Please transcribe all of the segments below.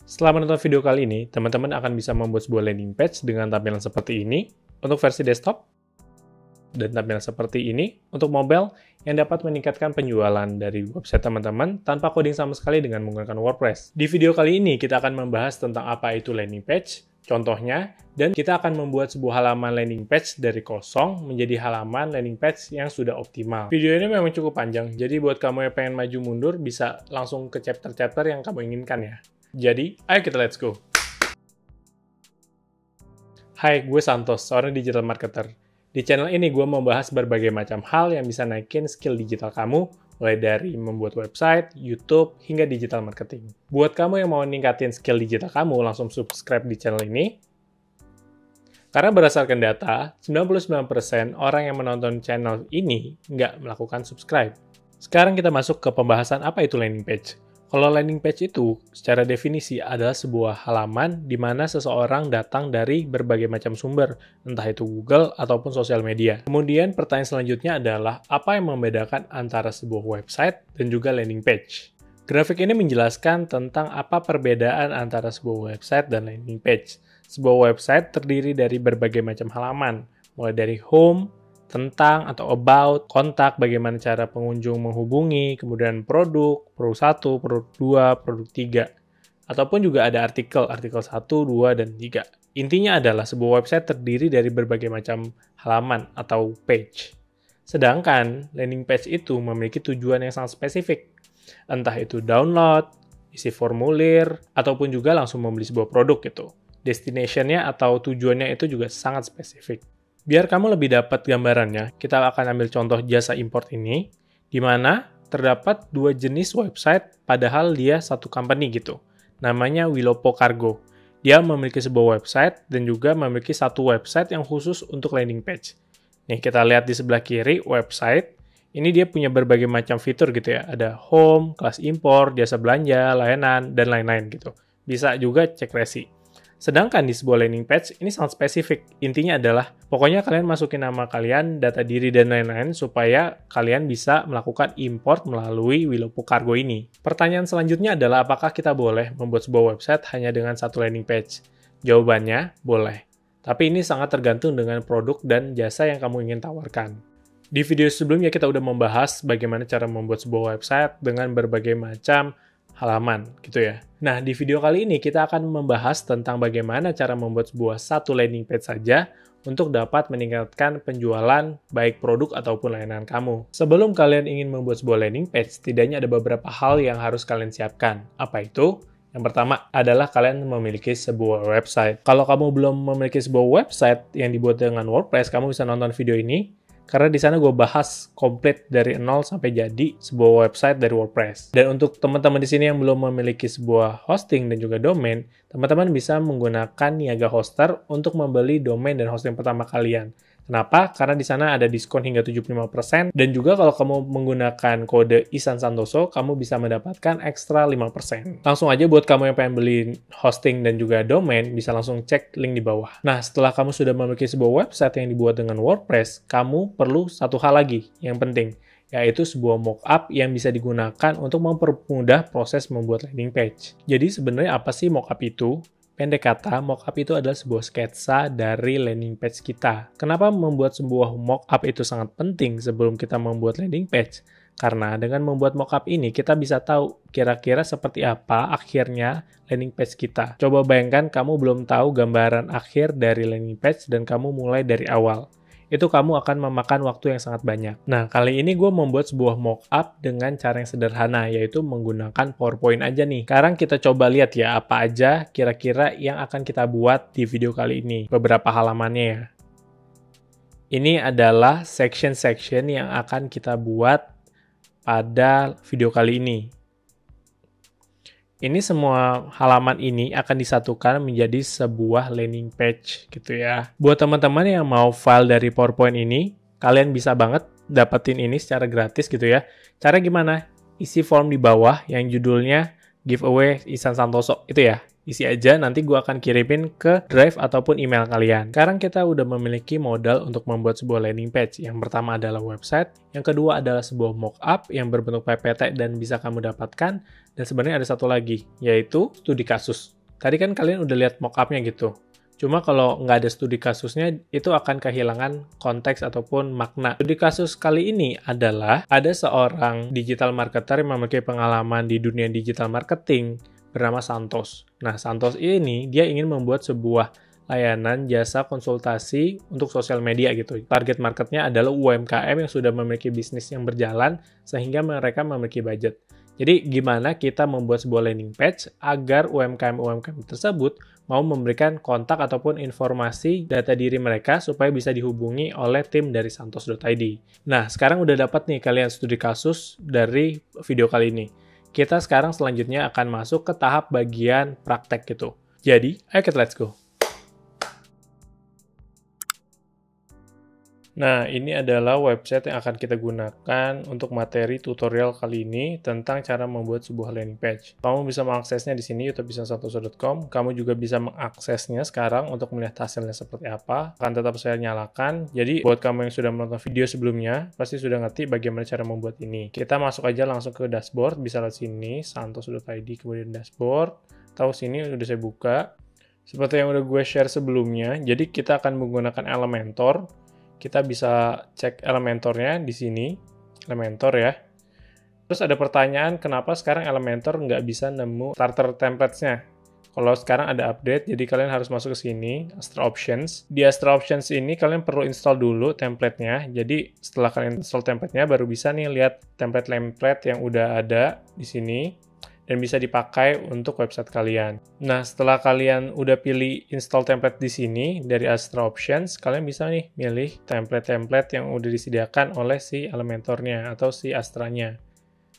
Setelah menonton video kali ini, teman-teman akan bisa membuat sebuah landing page dengan tampilan seperti ini untuk versi desktop dan tampilan seperti ini untuk mobile yang dapat meningkatkan penjualan dari website teman-teman tanpa coding sama sekali dengan menggunakan WordPress. Di video kali ini kita akan membahas tentang apa itu landing page, contohnya, dan kita akan membuat sebuah halaman landing page dari kosong menjadi halaman landing page yang sudah optimal. Video ini memang cukup panjang, jadi buat kamu yang pengen maju mundur bisa langsung ke chapter-chapter yang kamu inginkan ya. Jadi, ayo kita let's go! Hai, gue Santos, seorang digital marketer. Di channel ini gue membahas berbagai macam hal yang bisa naikin skill digital kamu, mulai dari membuat website, YouTube, hingga digital marketing. Buat kamu yang mau ningkatin skill digital kamu, langsung subscribe di channel ini. Karena berdasarkan data, 99% orang yang menonton channel ini nggak melakukan subscribe. Sekarang kita masuk ke pembahasan apa itu landing page. Kalau landing page itu, secara definisi adalah sebuah halaman di mana seseorang datang dari berbagai macam sumber, entah itu Google ataupun sosial media. Kemudian pertanyaan selanjutnya adalah, apa yang membedakan antara sebuah website dan juga landing page? Grafik ini menjelaskan tentang apa perbedaan antara sebuah website dan landing page. Sebuah website terdiri dari berbagai macam halaman, mulai dari home, tentang atau about, kontak, bagaimana cara pengunjung menghubungi, kemudian produk 1, produk 2, produk 3, ataupun juga ada artikel 1, 2, dan 3. Intinya adalah sebuah website terdiri dari berbagai macam halaman atau page. Sedangkan landing page itu memiliki tujuan yang sangat spesifik, entah itu download, isi formulir, ataupun juga langsung membeli sebuah produk gitu. Destination-nya atau tujuannya itu juga sangat spesifik. Biar kamu lebih dapat gambarannya, kita akan ambil contoh jasa import ini, di mana terdapat dua jenis website, padahal dia satu company gitu. Namanya Wilopo Cargo. Dia memiliki sebuah website dan juga memiliki satu website yang khusus untuk landing page. Nih, kita lihat di sebelah kiri, website. Ini dia punya berbagai macam fitur gitu ya. Ada home, kelas impor, jasa belanja, layanan, dan lain-lain gitu. Bisa juga cek resi. Sedangkan di sebuah landing page, ini sangat spesifik. Intinya adalah, pokoknya kalian masukin nama kalian, data diri, dan lain-lain, supaya kalian bisa melakukan import melalui Wilopo Cargo ini. Pertanyaan selanjutnya adalah, apakah kita boleh membuat sebuah website hanya dengan satu landing page? Jawabannya, boleh. Tapi ini sangat tergantung dengan produk dan jasa yang kamu ingin tawarkan. Di video sebelumnya kita udah membahas bagaimana cara membuat sebuah website dengan berbagai macam halaman gitu ya. Nah, di video kali ini kita akan membahas tentang bagaimana cara membuat sebuah satu landing page saja untuk dapat meningkatkan penjualan baik produk ataupun layanan kamu. Sebelum kalian ingin membuat sebuah landing page, setidaknya ada beberapa hal yang harus kalian siapkan. Apa itu? Yang pertama adalah kalian memiliki sebuah website. Kalau kamu belum memiliki sebuah website yang dibuat dengan WordPress, kamu bisa nonton video ini. Karena di sana gue bahas komplit dari nol sampai jadi sebuah website dari WordPress. Dan untuk teman-teman di sini yang belum memiliki sebuah hosting dan juga domain, teman-teman bisa menggunakan Niaga Hoster untuk membeli domain dan hosting pertama kalian. Kenapa? Karena di sana ada diskon hingga 75%, dan juga kalau kamu menggunakan kode Isan Santoso, kamu bisa mendapatkan ekstra 5%. Langsung aja buat kamu yang pengen beli hosting dan juga domain, bisa langsung cek link di bawah. Nah, setelah kamu sudah memiliki sebuah website yang dibuat dengan WordPress, kamu perlu satu hal lagi yang penting, yaitu sebuah mockup yang bisa digunakan untuk mempermudah proses membuat landing page. Jadi sebenarnya apa sih mockup itu? Pendek kata, mockup itu adalah sebuah sketsa dari landing page kita. Kenapa membuat sebuah mockup itu sangat penting sebelum kita membuat landing page? Karena dengan membuat mockup ini, kita bisa tahu kira-kira seperti apa akhirnya landing page kita. Coba bayangkan kamu belum tahu gambaran akhir dari landing page dan kamu mulai dari awal. Itu kamu akan memakan waktu yang sangat banyak. Nah, kali ini gue membuat sebuah mockup dengan cara yang sederhana, yaitu menggunakan PowerPoint aja nih. Sekarang kita coba lihat ya, apa aja kira-kira yang akan kita buat di video kali ini. Beberapa halamannya ya. Ini adalah section-section yang akan kita buat pada video kali ini. Ini semua halaman ini akan disatukan menjadi sebuah landing page gitu ya. Buat teman-teman yang mau file dari PowerPoint ini, kalian bisa banget dapetin ini secara gratis gitu ya. Cara gimana? Isi form di bawah yang judulnya Giveaway Isan Santoso itu ya. Isi aja, nanti gue akan kirimin ke drive ataupun email kalian. Sekarang kita udah memiliki modal untuk membuat sebuah landing page. Yang pertama adalah website, yang kedua adalah sebuah mockup yang berbentuk PPT dan bisa kamu dapatkan. Dan sebenarnya ada satu lagi, yaitu studi kasus. Tadi kan kalian udah lihat mock-up-nya gitu. Cuma kalau nggak ada studi kasusnya, itu akan kehilangan konteks ataupun makna. Studi kasus kali ini adalah ada seorang digital marketer yang memiliki pengalaman di dunia digital marketing bernama Santos. Nah, Santos ini dia ingin membuat sebuah layanan jasa konsultasi untuk sosial media gitu. Target marketnya adalah UMKM yang sudah memiliki bisnis yang berjalan sehingga mereka memiliki budget. Jadi gimana kita membuat sebuah landing page agar UMKM-UMKM tersebut mau memberikan kontak ataupun informasi data diri mereka supaya bisa dihubungi oleh tim dari santos.id. Nah, sekarang udah dapat nih kalian studi kasus dari video kali ini. Kita sekarang selanjutnya akan masuk ke tahap bagian praktek gitu. Jadi, ayo kita let's go. Nah, ini adalah website yang akan kita gunakan untuk materi tutorial kali ini tentang cara membuat sebuah landing page. Kamu bisa mengaksesnya di sini youtube.santoso.com. Kamu juga bisa mengaksesnya sekarang untuk melihat hasilnya seperti apa. Akan tetap saya nyalakan. Jadi, buat kamu yang sudah menonton video sebelumnya, pasti sudah ngerti bagaimana cara membuat ini. Kita masuk aja langsung ke dashboard. Bisa lihat sini, santoso.id, kemudian dashboard. Tahu sini udah saya buka. Seperti yang udah gue share sebelumnya, jadi kita akan menggunakan Elementor. Kita bisa cek Elementornya di sini, Elementor ya. Terus ada pertanyaan, kenapa sekarang Elementor nggak bisa nemu starter templates-nya? Kalau sekarang ada update, jadi kalian harus masuk ke sini, Astra Options. Di Astra Options ini kalian perlu install dulu template-nya. Jadi setelah kalian install template-nya, baru bisa nih lihat template-template yang udah ada di sini dan bisa dipakai untuk website kalian. Nah, setelah kalian udah pilih install template di sini dari Astra Options, kalian bisa nih milih template-template yang udah disediakan oleh si Elementornya atau si Astranya.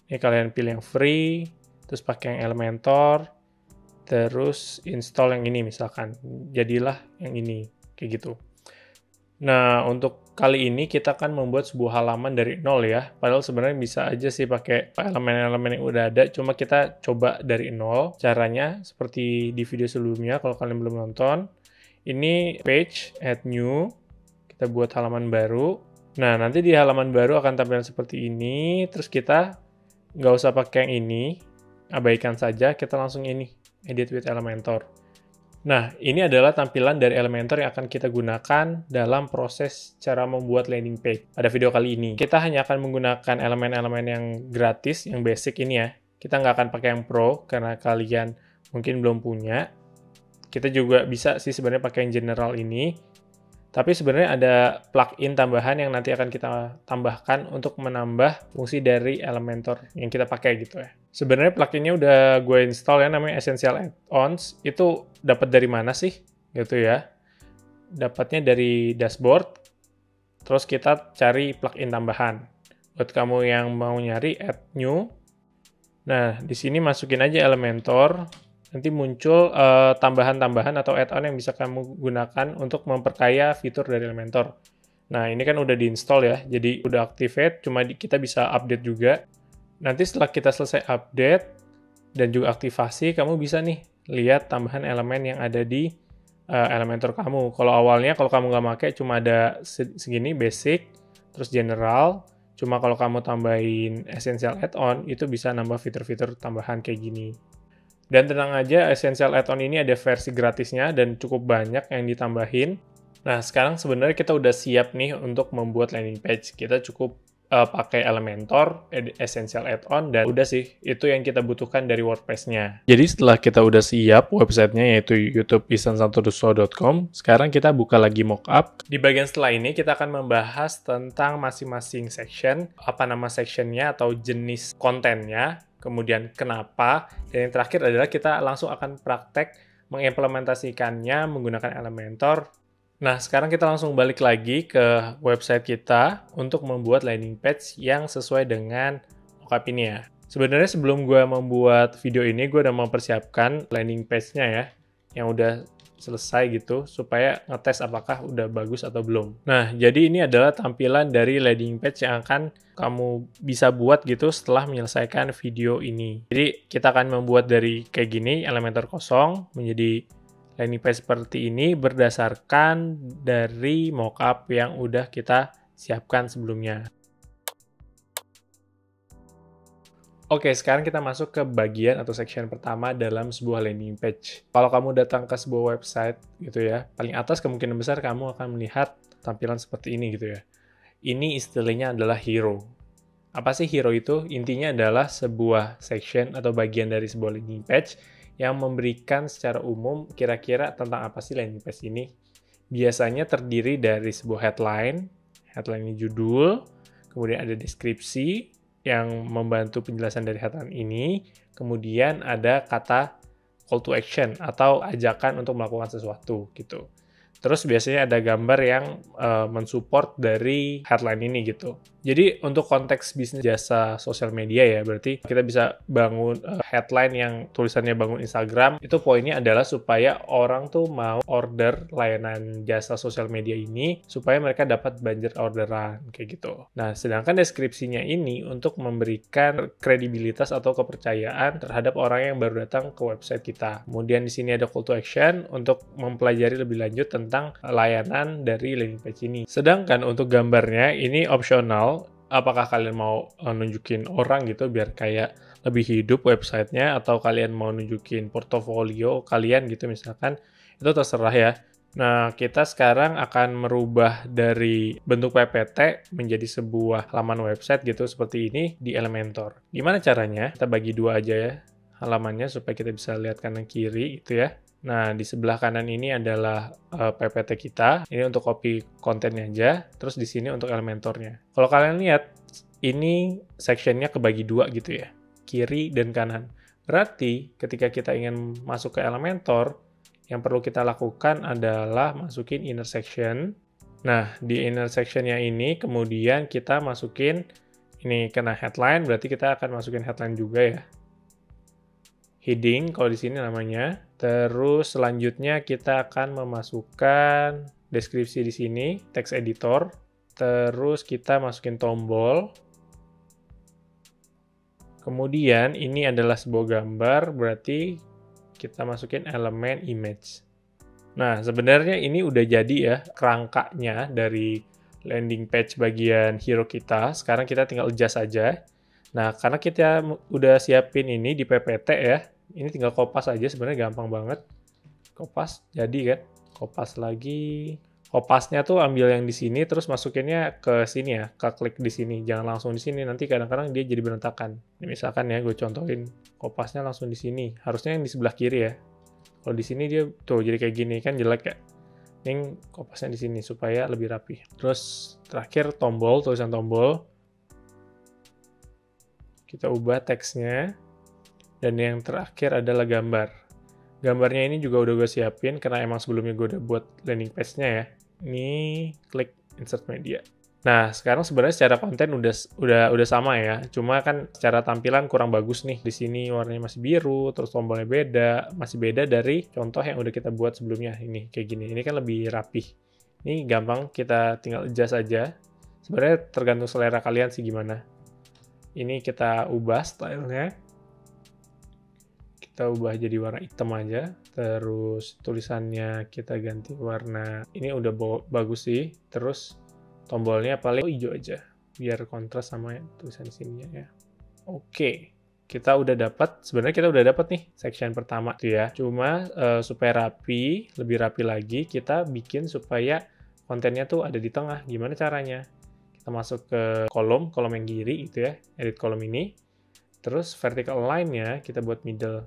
Ini kalian pilih yang free, terus pakai yang Elementor, terus install yang ini misalkan. Jadilah yang ini, kayak gitu. Nah, untuk kali ini kita akan membuat sebuah halaman dari nol ya. Padahal sebenarnya bisa aja sih pakai elemen-elemen yang udah ada, cuma kita coba dari nol. Caranya seperti di video sebelumnya, kalau kalian belum nonton. Ini page, add new, kita buat halaman baru. Nah, nanti di halaman baru akan tampilan seperti ini, terus kita nggak usah pakai yang ini, abaikan saja, kita langsung ini, edit with Elementor. Nah, ini adalah tampilan dari Elementor yang akan kita gunakan dalam proses cara membuat landing page. Pada video kali ini, kita hanya akan menggunakan elemen-elemen yang gratis, yang basic ini ya. Kita nggak akan pakai yang pro, karena kalian mungkin belum punya. Kita juga bisa sih sebenarnya pakai yang general ini. Tapi sebenarnya ada plugin tambahan yang nanti akan kita tambahkan untuk menambah fungsi dari Elementor yang kita pakai gitu ya. Sebenarnya pluginnya udah gue install ya, namanya Essential Add-ons. Itu dapat dari mana sih? Gitu ya. Dapatnya dari dashboard. Terus kita cari plugin tambahan. Buat kamu yang mau nyari add new. Nah, di sini masukin aja Elementor. Nanti muncul tambahan-tambahan atau add-on yang bisa kamu gunakan untuk memperkaya fitur dari Elementor. Nah, ini kan udah diinstal ya, jadi udah activate, cuma kita bisa update juga. Nanti setelah kita selesai update dan juga aktivasi, kamu bisa nih lihat tambahan elemen yang ada di Elementor kamu. Kalau awalnya, kalau kamu nggak pakai, cuma ada segini, basic, terus general. Cuma kalau kamu tambahin essential add-on, itu bisa nambah fitur-fitur tambahan kayak gini. Dan tenang aja, Essential Add-on ini ada versi gratisnya dan cukup banyak yang ditambahin. Nah, sekarang sebenarnya kita udah siap nih untuk membuat landing page. Kita cukup pakai Elementor, Essential Add-on, dan udah sih, itu yang kita butuhkan dari WordPress-nya. Jadi setelah kita udah siap websitenya yaitu youtube.santoso.com, sekarang kita buka lagi mockup. Di bagian setelah ini kita akan membahas tentang masing-masing section, apa nama sectionnya atau jenis kontennya, kemudian kenapa, dan yang terakhir adalah kita langsung akan praktek mengimplementasikannya menggunakan Elementor. Nah, sekarang kita langsung balik lagi ke website kita untuk membuat landing page yang sesuai dengan mockup ini ya. Sebenarnya sebelum gue membuat video ini, gue udah mempersiapkan landing page-nya ya, yang udah selesai gitu, supaya ngetes apakah udah bagus atau belum. Nah, jadi ini adalah tampilan dari landing page yang akan kamu bisa buat gitu setelah menyelesaikan video ini. Jadi, kita akan membuat dari kayak gini, Elementor kosong, menjadi landing page seperti ini berdasarkan dari mockup yang udah kita siapkan sebelumnya. Oke, sekarang kita masuk ke bagian atau section pertama dalam sebuah landing page. Kalau kamu datang ke sebuah website gitu ya, paling atas kemungkinan besar kamu akan melihat tampilan seperti ini gitu ya. Ini istilahnya adalah hero. Apa sih hero itu? Intinya adalah sebuah section atau bagian dari sebuah landing page yang memberikan secara umum kira-kira tentang apa sih landing page ini. Biasanya terdiri dari sebuah headline ini judul, kemudian ada deskripsi, yang membantu penjelasan dari headline ini, kemudian ada kata call to action atau ajakan untuk melakukan sesuatu gitu. Terus biasanya ada gambar yang mensupport dari headline ini gitu. Jadi untuk konteks bisnis jasa sosial media ya, berarti kita bisa bangun headline yang tulisannya bangun Instagram, itu poinnya adalah supaya orang tuh mau order layanan jasa sosial media ini, supaya mereka dapat banjir orderan, kayak gitu. Nah, sedangkan deskripsinya ini untuk memberikan kredibilitas atau kepercayaan terhadap orang yang baru datang ke website kita. Kemudian di sini ada call to action untuk mempelajari lebih lanjut tentang layanan dari landing page ini. Sedangkan untuk gambarnya ini opsional. Apakah kalian mau nunjukin orang gitu biar kayak lebih hidup websitenya, atau kalian mau nunjukin portofolio kalian gitu misalkan, itu terserah ya. Nah, kita sekarang akan merubah dari bentuk PPT menjadi sebuah halaman website gitu seperti ini di Elementor. Gimana caranya? Kita bagi dua aja ya halamannya supaya kita bisa lihat kanan kiri gitu ya. Nah, di sebelah kanan ini adalah PPT kita. Ini untuk copy kontennya aja. Terus di sini untuk Elementornya. Kalau kalian lihat, ini sectionnya kebagi dua gitu ya. Kiri dan kanan. Berarti ketika kita ingin masuk ke Elementor, yang perlu kita lakukan adalah masukin inner section. Nah, di inner sectionnya ini kemudian kita masukin, ini kena headline, berarti kita akan masukin headline juga ya. Heading, kalau di sini namanya. Terus selanjutnya kita akan memasukkan deskripsi di sini, text editor. Terus kita masukin tombol. Kemudian ini adalah sebuah gambar, berarti kita masukin elemen image. Nah, sebenarnya ini udah jadi ya kerangkanya dari landing page bagian hero kita. Sekarang kita tinggal adjust aja. Nah, karena kita udah siapin ini di PPT ya, ini tinggal kopas aja, sebenarnya gampang banget. Kopas, jadi kan. Kopas lagi. Kopasnya tuh ambil yang di sini, terus masukinnya ke sini ya, ke klik di sini. Jangan langsung di sini, nanti kadang-kadang dia jadi berantakan. Ini misalkan ya, gue contohin. Kopasnya langsung di sini. Harusnya yang di sebelah kiri ya. Kalau di sini dia tuh jadi kayak gini, kan jelek ya. Ini kopasnya di sini, supaya lebih rapi. Terus terakhir tombol, tulisan tombol. Kita ubah teksnya, dan yang terakhir adalah gambar. Gambarnya ini juga udah gue siapin, karena emang sebelumnya gue udah buat landing page-nya ya. Ini klik insert media. Nah, sekarang sebenarnya secara konten udah sama ya, cuma kan secara tampilan kurang bagus nih. Di sini warnanya masih biru, terus tombolnya beda, masih beda dari contoh yang udah kita buat sebelumnya. Ini kayak gini, ini kan lebih rapih. Ini gampang, kita tinggal adjust aja. Sebenarnya tergantung selera kalian sih gimana. Ini kita ubah stylenya. Kita ubah jadi warna hitam aja. Terus tulisannya kita ganti warna. Ini udah bagus sih. Terus tombolnya paling hijau aja. Biar kontras sama tulisan sininya ya. Oke. Kita udah dapat, sebenarnya kita udah dapat nih section pertama tuh ya. Cuma supaya rapi, lebih rapi lagi, kita bikin supaya kontennya tuh ada di tengah. Gimana caranya? Kita masuk ke kolom yang kiri gitu ya, edit kolom ini. Terus vertical align-nya kita buat middle.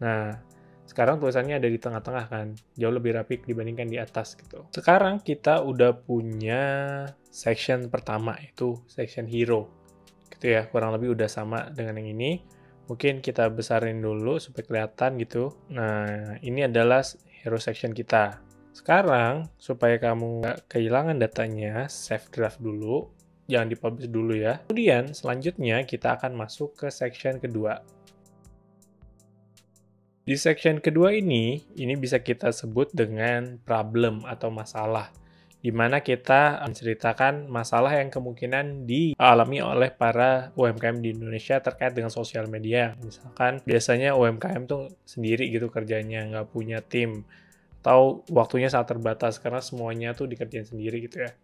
Nah, sekarang tulisannya ada di tengah-tengah kan, jauh lebih rapi dibandingkan di atas gitu. Sekarang kita udah punya section pertama, itu section hero. Gitu ya, kurang lebih udah sama dengan yang ini. Mungkin kita besarin dulu supaya kelihatan gitu. Nah, ini adalah hero section kita. Sekarang, supaya kamu nggak kehilangan datanya, save draft dulu. Jangan dipublish dulu ya. Kemudian, selanjutnya kita akan masuk ke section kedua. Di section kedua ini bisa kita sebut dengan problem atau masalah. Di mana kita menceritakan masalah yang kemungkinan dialami oleh para UMKM di Indonesia terkait dengan sosial media. Misalkan, biasanya UMKM tuh sendiri gitu kerjanya, nggak punya tim. Atau waktunya sangat terbatas karena semuanya tuh dikerjain sendiri gitu ya.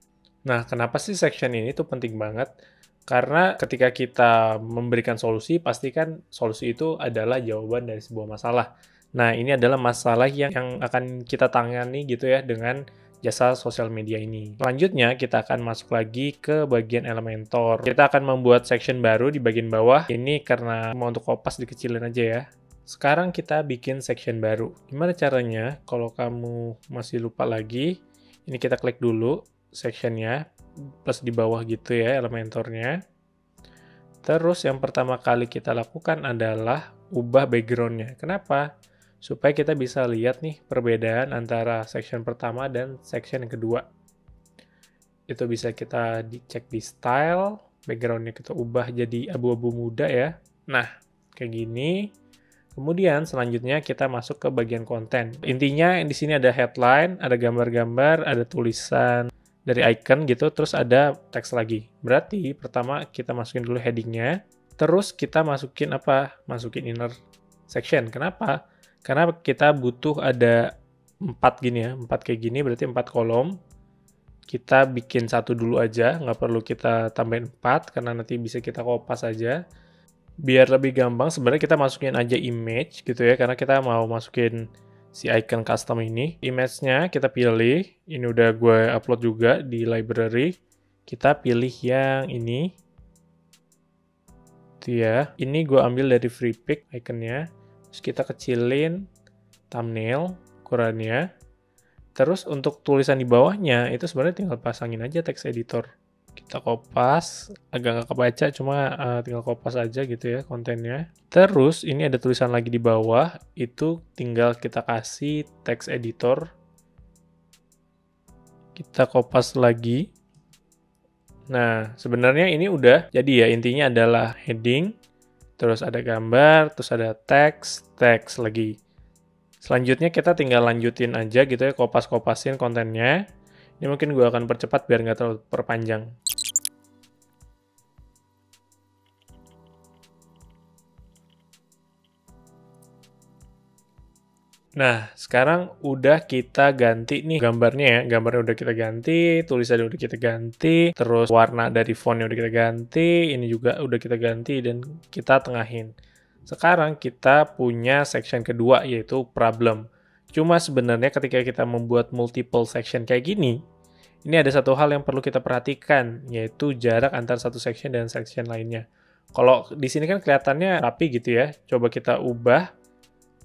Nah, kenapa sih section ini tuh penting banget? Karena ketika kita memberikan solusi, pastikan solusi itu adalah jawaban dari sebuah masalah. Nah, ini adalah masalah yang akan kita tangani gitu ya dengan jasa sosial media ini. Selanjutnya, kita akan masuk lagi ke bagian Elementor. Kita akan membuat section baru di bagian bawah. Ini karena mau untuk kopas dikecilin aja ya. Sekarang kita bikin section baru. Gimana caranya? Kalau kamu masih lupa lagi, ini kita klik dulu sectionnya, plus di bawah gitu ya Elementornya. Terus yang pertama kali kita lakukan adalah ubah backgroundnya. Kenapa? Supaya kita bisa lihat nih perbedaan antara section pertama dan section yang kedua. Itu bisa kita dicek di style, backgroundnya kita ubah jadi abu-abu muda ya. Nah, kayak gini. Kemudian selanjutnya kita masuk ke bagian konten. Intinya di sini ada headline, ada gambar-gambar, ada tulisan dari icon gitu, terus ada teks lagi. Berarti pertama kita masukin dulu headingnya, terus kita masukin apa? Masukin inner section. Kenapa? Karena kita butuh ada 4 gini ya, 4 kayak gini, berarti 4 kolom. Kita bikin satu dulu aja, nggak perlu kita tambahin 4, karena nanti bisa kita kopas aja. Biar lebih gampang, sebenarnya kita masukin aja image gitu ya, karena kita mau masukin si icon custom ini. Image-nya kita pilih, ini udah gue upload juga di library. Kita pilih yang ini. Itu ya, ini gue ambil dari free pick iconnya. Terus kita kecilin thumbnail, ukurannya. Terus untuk tulisan di bawahnya, itu sebenarnya tinggal pasangin aja text editor. Kita kopas, agak nggak kebaca, cuma tinggal kopas aja gitu ya kontennya. Terus ini ada tulisan lagi di bawah, itu tinggal kita kasih text editor. Kita kopas lagi. Nah, sebenarnya ini udah jadi ya, intinya adalah heading, terus ada gambar, terus ada teks lagi. Selanjutnya kita tinggal lanjutin aja gitu ya, kopas-kopasin kontennya. Ini mungkin gue akan percepat biar nggak terlalu perpanjang. Nah, sekarang udah kita ganti nih gambarnya ya. Gambarnya udah kita ganti, tulisannya udah kita ganti, terus warna dari fontnya udah kita ganti, ini juga udah kita ganti, dan kita tengahin. Sekarang kita punya section kedua, yaitu problem. Cuma sebenarnya ketika kita membuat multiple section kayak gini, ini ada satu hal yang perlu kita perhatikan, yaitu jarak antara satu section dan section lainnya. Kalau di sini kan kelihatannya rapi gitu ya, coba kita ubah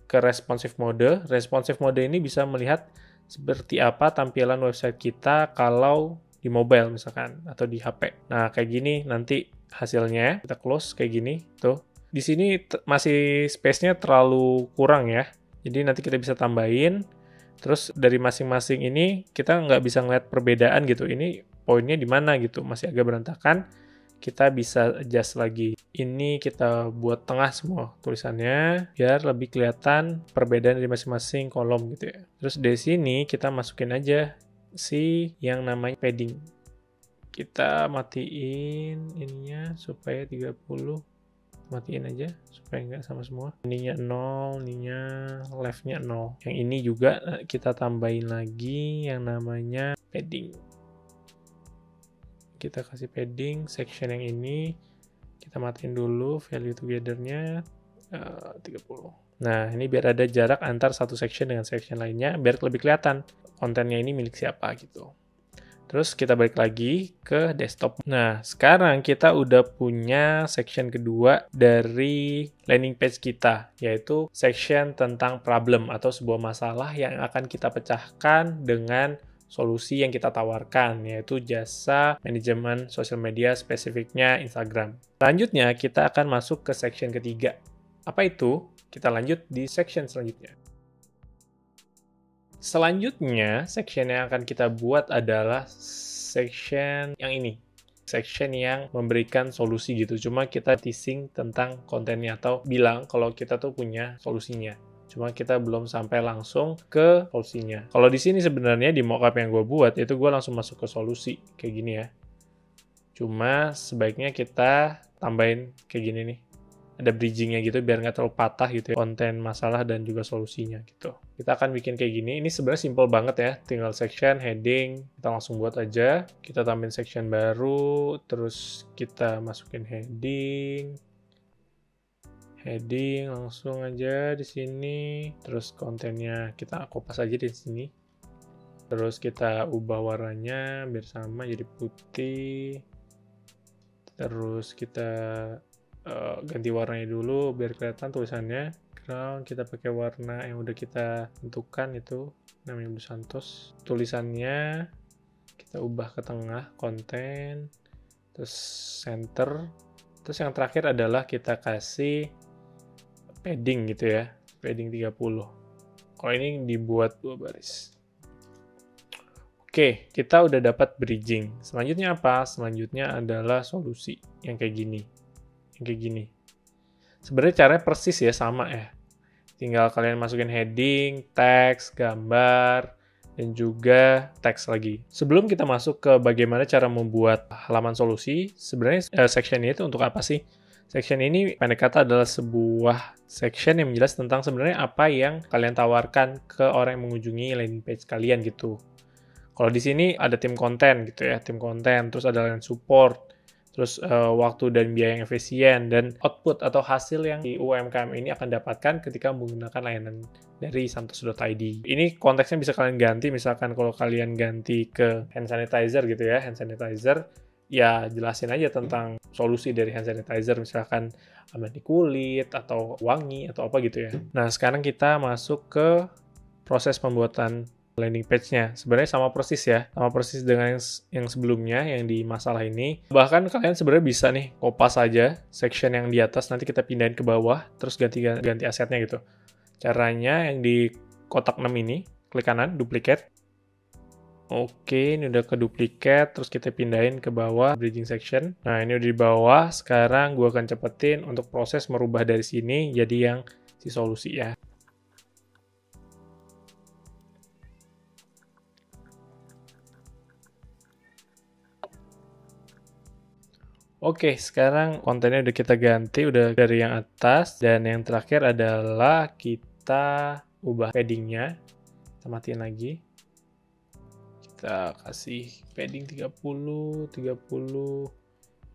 ke responsive mode. Responsive mode ini bisa melihat seperti apa tampilan website kita kalau di mobile misalkan, atau di HP. Nah, kayak gini nanti hasilnya. Kita close kayak gini, tuh. Di sini masih space-nya terlalu kurang ya. Jadi nanti kita bisa tambahin. Terus dari masing-masing ini kita nggak bisa ngeliat perbedaan gitu. Ini poinnya di mana gitu, masih agak berantakan. Kita bisa adjust lagi. Ini kita buat tengah semua tulisannya biar lebih kelihatan perbedaan dari masing-masing kolom gitu ya. Terus dari sini kita masukin aja si yang namanya padding. Kita matiin ininya supaya 30. Matiin aja supaya nggak sama semua. Ininya 0, ininya left-nya 0. Yang ini juga kita tambahin lagi yang namanya padding. Kita kasih padding section yang ini. Kita matiin dulu value together-nya 30. Nah, ini biar ada jarak antar satu section dengan section lainnya, biar lebih kelihatan kontennya ini milik siapa gitu. Terus kita balik lagi ke desktop. Nah, sekarang kita udah punya section kedua dari landing page kita, yaitu section tentang problem atau sebuah masalah yang akan kita pecahkan dengan solusi yang kita tawarkan, yaitu jasa manajemen sosial media spesifiknya Instagram. Selanjutnya, kita akan masuk ke section ketiga. Apa itu? Kita lanjut di section selanjutnya. Selanjutnya, section yang akan kita buat adalah section yang ini. Section yang memberikan solusi gitu. Cuma kita teasing tentang kontennya atau bilang kalau kita tuh punya solusinya. Cuma kita belum sampai langsung ke solusinya. Kalau di sini sebenarnya di mockup yang gue buat, itu gue langsung masuk ke solusi. Kayak gini ya. Cuma sebaiknya kita tambahin kayak gini nih. ada bridgingnya gitu biar nggak terlalu patah gitu ya, konten masalah dan juga solusinya gitu. Kita akan bikin kayak gini. Ini sebenarnya simple banget ya, tinggal section, heading, kita langsung buat aja. Kita tambahin section baru, terus kita masukin heading langsung aja di sini. Terus kontennya kita kopas aja di sini. Terus kita ubah warnanya biar sama jadi putih. Terus kita ganti warnanya dulu biar kelihatan tulisannya. Ground kita pakai warna yang udah kita tentukan itu namanya Dos Santos. Tulisannya kita ubah ke tengah, konten, terus center. Terus yang terakhir adalah kita kasih padding gitu ya, padding 30. Kalau ini dibuat 2 baris. Oke, kita udah dapat bridging. Selanjutnya apa? Selanjutnya adalah solusi yang kayak gini. Sebenarnya caranya persis ya, sama ya. Tinggal kalian masukin heading, teks, gambar, dan juga teks lagi. Sebelum kita masuk ke bagaimana cara membuat halaman solusi, sebenarnya section ini itu untuk apa sih? Section ini pendek kata adalah sebuah section yang menjelaskan tentang sebenarnya apa yang kalian tawarkan ke orang yang mengunjungi landing page kalian gitu. Kalau di sini ada tim konten gitu ya, tim konten, terus ada layanan support, terus waktu dan biaya yang efisien, dan output atau hasil yang di UMKM ini akan dapatkan ketika menggunakan layanan dari santos.id. Ini konteksnya bisa kalian ganti, misalkan kalau kalian ganti ke hand sanitizer gitu ya, hand sanitizer, ya jelasin aja tentang solusi dari hand sanitizer, misalkan aman di kulit, atau wangi, atau apa gitu ya. Nah, sekarang kita masuk ke proses pembuatan landing page-nya. Sebenarnya sama persis ya, sama persis dengan yang sebelumnya, yang di masalah ini. Bahkan kalian sebenarnya bisa nih, kopas aja section yang di atas, nanti kita pindahin ke bawah, terus ganti asetnya gitu. Caranya yang di kotak 6 ini, klik kanan, duplicate. Oke, ini udah ke duplicate, terus kita pindahin ke bawah, bridging section. Nah, ini udah di bawah, sekarang gue akan cepetin untuk proses merubah dari sini jadi yang si solusi ya. Oke, sekarang kontennya udah kita ganti, udah dari yang atas, dan yang terakhir adalah kita ubah paddingnya. Kita matiin lagi. Kita kasih padding 30,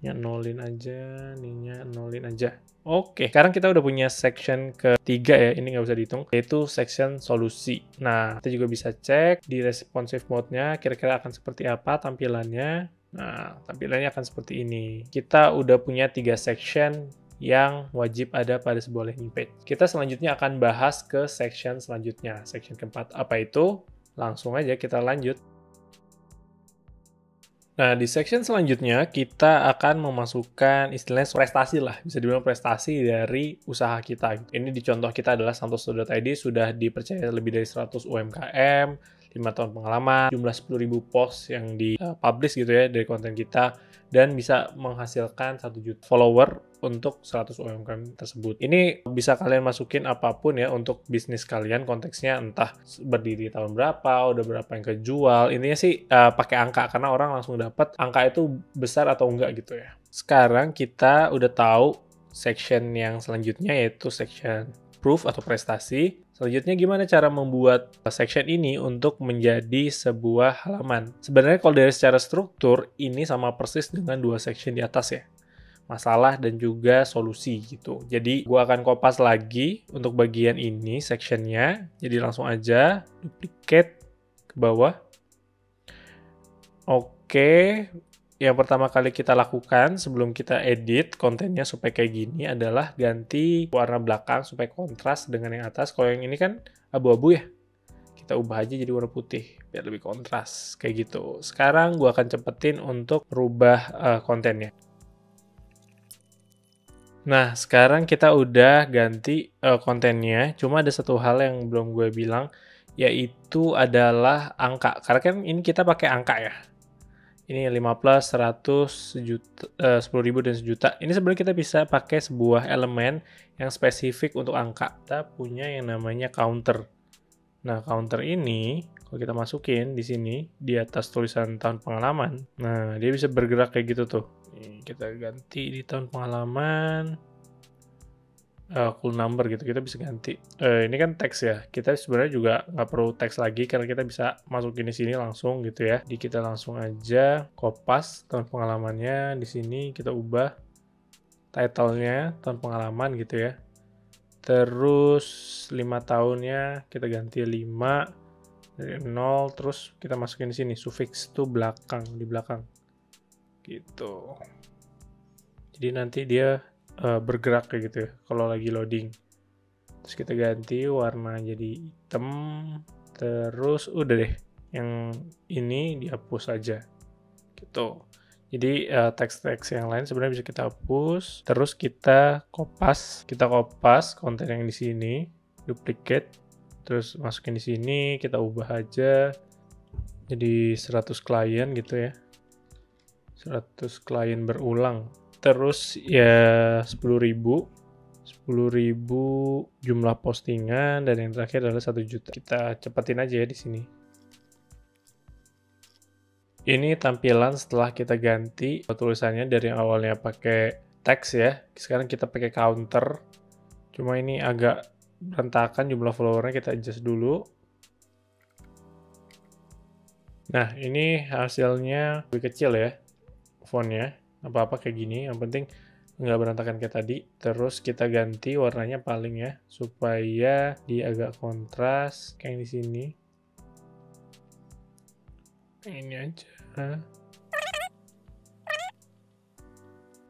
nya nolin aja, ininya nolin aja. Oke, sekarang kita udah punya section ketiga ya, ini nggak usah dihitung, yaitu section solusi. Nah, kita juga bisa cek di responsive mode-nya, kira-kira akan seperti apa tampilannya. Nah, tampilannya akan seperti ini. Kita udah punya 3 section yang wajib ada pada sebuah landing page. Kita selanjutnya akan bahas ke section selanjutnya. Section keempat apa itu? Langsung aja kita lanjut. Nah, di section selanjutnya kita akan memasukkan istilahnya prestasi lah. Bisa dibilang prestasi dari usaha kita. Ini di contoh kita adalah santos.id sudah dipercaya lebih dari 100 UMKM, 5 tahun pengalaman, jumlah 10.000 post yang di-publish gitu ya dari konten kita, dan bisa menghasilkan 1 juta follower untuk 100 UMKM tersebut. Ini bisa kalian masukin apapun ya untuk bisnis kalian, konteksnya entah berdiri tahun berapa, udah berapa yang kejual. Intinya sih pakai angka, karena orang langsung dapat angka itu besar atau enggak gitu ya. Sekarang kita udah tahu section yang selanjutnya, yaitu section proof atau prestasi. Selanjutnya gimana cara membuat section ini untuk menjadi sebuah halaman. Sebenarnya kalau dari secara struktur, ini sama persis dengan 2 section di atas ya. Masalah dan juga solusi gitu. Jadi gue akan kopas lagi untuk bagian ini sectionnya. Jadi langsung aja duplicate ke bawah. Oke. Yang pertama kali kita lakukan sebelum kita edit kontennya supaya kayak gini adalah ganti warna belakang supaya kontras dengan yang atas. Kalau yang ini kan abu-abu ya, kita ubah aja jadi warna putih biar lebih kontras kayak gitu. Sekarang gua akan cepetin untuk merubah kontennya. Nah, sekarang kita udah ganti kontennya. Cuma ada satu hal yang belum gue bilang, yaitu adalah angka. Karena kan ini kita pakai angka ya. Ini 15, 100, 10.000, dan sejuta. Ini sebenarnya kita bisa pakai sebuah elemen yang spesifik untuk angka. Kita punya yang namanya counter. Nah, counter ini, kalau kita masukin di sini, di atas tulisan tahun pengalaman, nah, dia bisa bergerak kayak gitu tuh. Ini kita ganti di tahun pengalaman. cool number gitu, kita bisa ganti. Ini kan teks ya, kita sebenarnya juga nggak perlu teks lagi karena kita bisa masukin di sini langsung gitu ya. Jadi kita langsung aja kopas tahun pengalamannya, di sini kita ubah title-nya tahun pengalaman gitu ya. Terus 5 tahunnya kita ganti 5 dari 0, terus kita masukin di sini suffix to belakang, di belakang gitu. Jadi nanti dia bergerak kayak gitu ya kalau lagi loading. Terus kita ganti warna jadi hitam, terus udah deh, yang ini dihapus aja gitu. Jadi teks-teks yang lain sebenarnya bisa kita hapus, terus kita kopas konten yang di sini, duplicate, terus masukin di sini, kita ubah aja jadi 100 klien gitu ya, 100 klien berulang. Terus ya 10.000 jumlah postingan, dan yang terakhir adalah 1 juta. Kita cepetin aja ya di sini. Ini tampilan setelah kita ganti tulisannya dari awalnya pakai teks ya, sekarang kita pakai counter. Cuma ini agak berantakan jumlah followernya, kita adjust dulu. Nah, ini hasilnya lebih kecil ya fontnya. Apa-apa kayak gini, yang penting nggak berantakan kayak tadi. Terus kita ganti warnanya paling ya, supaya dia agak kontras kayak di sini. Ini aja.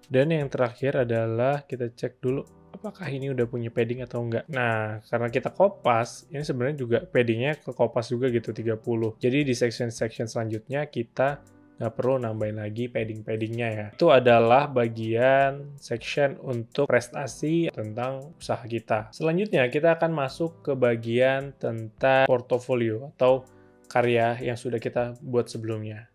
Dan yang terakhir adalah kita cek dulu apakah ini udah punya padding atau enggak. Nah, karena kita kopas, ini sebenarnya juga paddingnya ke kopas juga gitu, 30. Jadi di section-section selanjutnya kita nggak perlu nambahin lagi padding-paddingnya ya. Itu adalah bagian section untuk prestasi tentang usaha kita. Selanjutnya kita akan masuk ke bagian tentang portofolio atau karya yang sudah kita buat sebelumnya.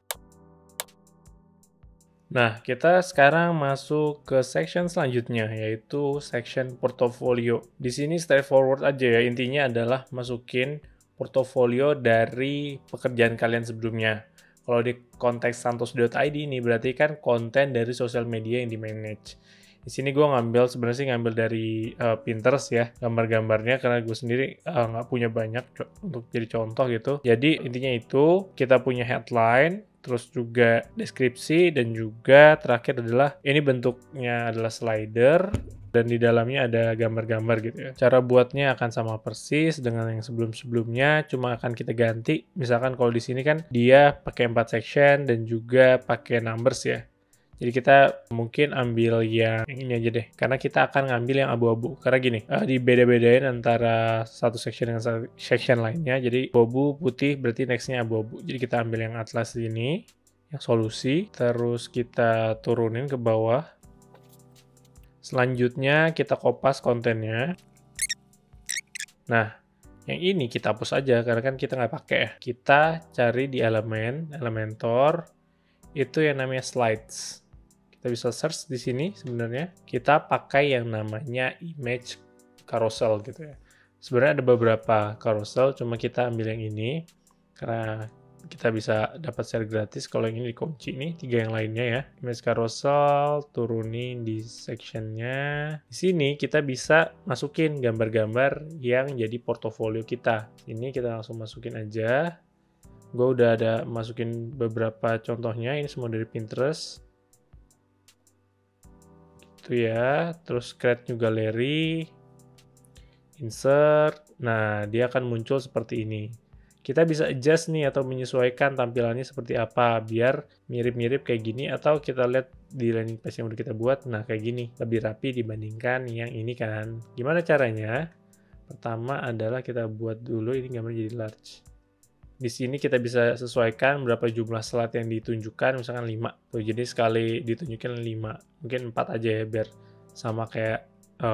Nah, kita sekarang masuk ke section selanjutnya, yaitu section portofolio. Di sini straightforward aja ya, intinya adalah masukin portofolio dari pekerjaan kalian sebelumnya. Kalau di konteks santos.id ini berarti kan konten dari sosial media yang di-manage. Di sini gue ngambil dari Pinterest ya, gambar-gambarnya, karena gue sendiri nggak punya banyak untuk jadi contoh gitu. Jadi intinya itu, kita punya headline, terus juga deskripsi, dan juga terakhir adalah ini bentuknya adalah slider, dan di dalamnya ada gambar-gambar gitu ya. Cara buatnya akan sama persis dengan yang sebelum-sebelumnya, cuma akan kita ganti. Misalkan kalau di sini kan dia pakai 4 section dan juga pakai numbers ya. Jadi kita mungkin ambil yang ini aja deh, karena kita akan ngambil yang abu-abu. Karena gini, dibeda-bedain antara satu section dengan section lainnya. Jadi abu-abu putih berarti nextnya abu-abu. Jadi kita ambil yang atlas ini, yang solusi, terus kita turunin ke bawah. Selanjutnya kita kopas kontennya. Nah, yang ini kita hapus aja karena kan kita nggak pakai ya. Kita cari di Elementor, itu yang namanya slides. Kita bisa search di sini sebenarnya. Kita pakai yang namanya image carousel gitu ya. Sebenarnya ada beberapa carousel, cuma kita ambil yang ini karena kita bisa dapat share gratis. Kalau yang ini dikunci nih, 3 yang lainnya ya. Image carousel, turunin di sectionnya. Di sini kita bisa masukin gambar-gambar yang jadi portofolio kita. Ini kita langsung masukin aja. Gue udah ada masukin beberapa contohnya, ini semua dari Pinterest. Gitu ya, terus create new gallery, insert. Nah, dia akan muncul seperti ini. Kita bisa adjust nih atau menyesuaikan tampilannya seperti apa biar mirip-mirip kayak gini, atau kita lihat di landing page yang udah kita buat. Nah, kayak gini, lebih rapi dibandingkan yang ini kan. Gimana caranya? Pertama adalah kita buat dulu ini gambar jadi large. Di sini kita bisa sesuaikan berapa jumlah slide yang ditunjukkan, misalkan 5. Tuh, jadi sekali ditunjukin 5. Mungkin 4 aja ya biar sama kayak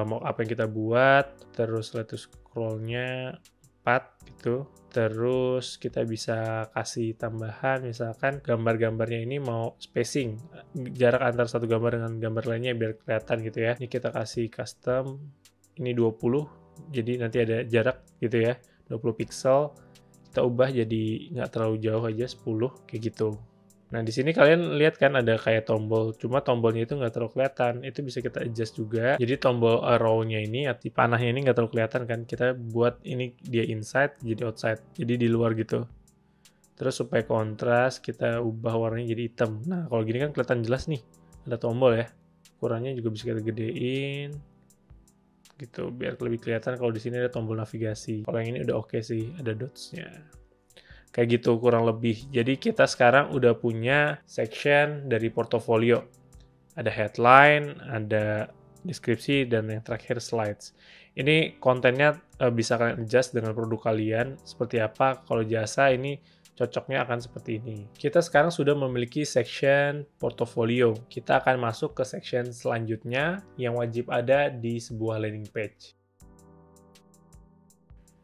mau apa yang kita buat. Terus let's scroll-nya 4 gitu. Terus kita bisa kasih tambahan, misalkan gambar-gambarnya ini mau spacing, jarak antar satu gambar dengan gambar lainnya biar kelihatan gitu ya. Ini kita kasih custom, ini 20, jadi nanti ada jarak gitu ya, 20 pixel. Kita ubah jadi nggak terlalu jauh aja, 10, kayak gitu. Nah, di sini kalian lihat kan ada kayak tombol, cuma tombolnya itu nggak terlalu kelihatan. Itu bisa kita adjust juga. Jadi tombol arrow-nya ini, arti panahnya ini nggak terlalu kelihatan kan. Kita buat ini dia inside, jadi outside. Jadi di luar gitu. Terus supaya kontras, kita ubah warnanya jadi hitam. Nah, kalau gini kan kelihatan jelas nih. Ada tombol ya. Ukurannya juga bisa kita gedein. Gitu, biar lebih kelihatan kalau di sini ada tombol navigasi. Kalau yang ini udah oke sih, ada dots-nya. Kayak gitu kurang lebih. Jadi kita sekarang udah punya section dari portofolio. Ada headline, ada deskripsi, dan yang terakhir slides. Ini kontennya bisa kalian adjust dengan produk kalian. Seperti apa, kalau jasa ini cocoknya akan seperti ini. Kita sekarang sudah memiliki section portofolio. Kita akan masuk ke section selanjutnya yang wajib ada di sebuah landing page.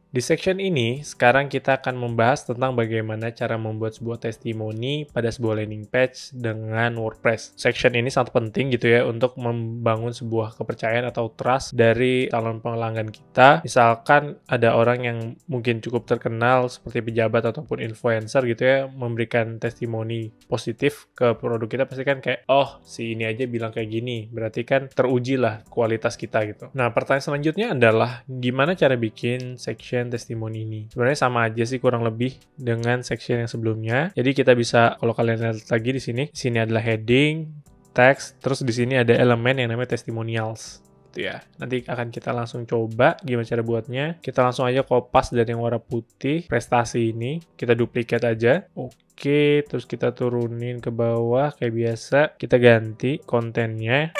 Di section ini, sekarang kita akan membahas tentang bagaimana cara membuat sebuah testimoni pada sebuah landing page dengan WordPress. Section ini sangat penting gitu ya untuk membangun sebuah kepercayaan atau trust dari calon pelanggan kita. Misalkan ada orang yang mungkin cukup terkenal seperti pejabat ataupun influencer gitu ya, memberikan testimoni positif ke produk kita, pasti kan kayak, oh si ini aja bilang kayak gini, berarti kan teruji lah kualitas kita gitu. Nah, pertanyaan selanjutnya adalah gimana cara bikin section testimoni ini. Sebenarnya sama aja sih kurang lebih dengan section yang sebelumnya. Jadi kita bisa, kalau kalian lihat lagi di sini adalah heading, text, terus di sini ada elemen yang namanya testimonials. Gitu ya. Nanti akan kita langsung coba gimana cara buatnya. Kita langsung aja kopas dari yang warna putih, prestasi ini, kita duplikat aja. Oke, terus kita turunin ke bawah kayak biasa. Kita ganti kontennya.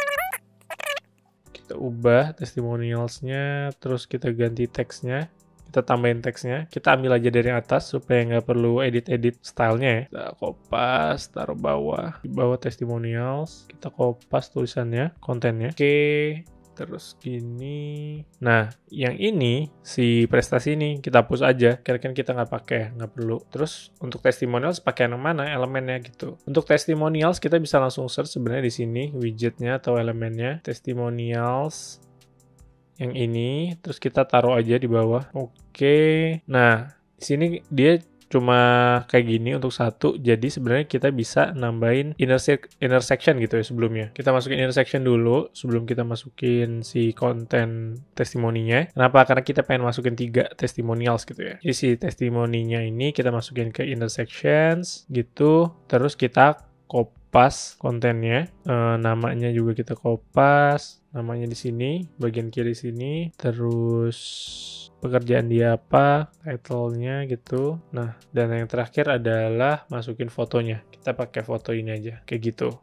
Kita ubah testimonials-nya, terus kita ganti teksnya. Kita tambahin teksnya, kita ambil aja dari atas supaya nggak perlu edit-edit stylenya ya. Kita kopas, taruh bawah, di bawah testimonials, kita kopas tulisannya, kontennya. Oke, terus gini. Nah, yang ini, si prestasi ini, kita hapus aja, kira-kira kita nggak pakai, nggak perlu. Terus, untuk testimonials, pakai yang mana? Elemennya gitu. Untuk testimonials, kita bisa langsung search sebenarnya di sini, widgetnya atau elemennya, testimonials, yang ini, terus kita taruh aja di bawah. Oke. Nah, di sini dia cuma kayak gini untuk satu, jadi sebenarnya kita bisa nambahin intersection gitu ya sebelumnya. Kita masukin intersection dulu sebelum kita masukin si konten testimoninya. Kenapa? Karena kita pengen masukin 3 testimonials gitu ya. Jadi si testimoninya ini kita masukin ke intersections gitu, terus kita kopas kontennya, namanya juga kita kopas, namanya di sini, bagian kiri sini, terus pekerjaan dia apa, title-nya gitu. Nah, dan yang terakhir adalah masukin fotonya. Kita pakai foto ini aja, kayak gitu.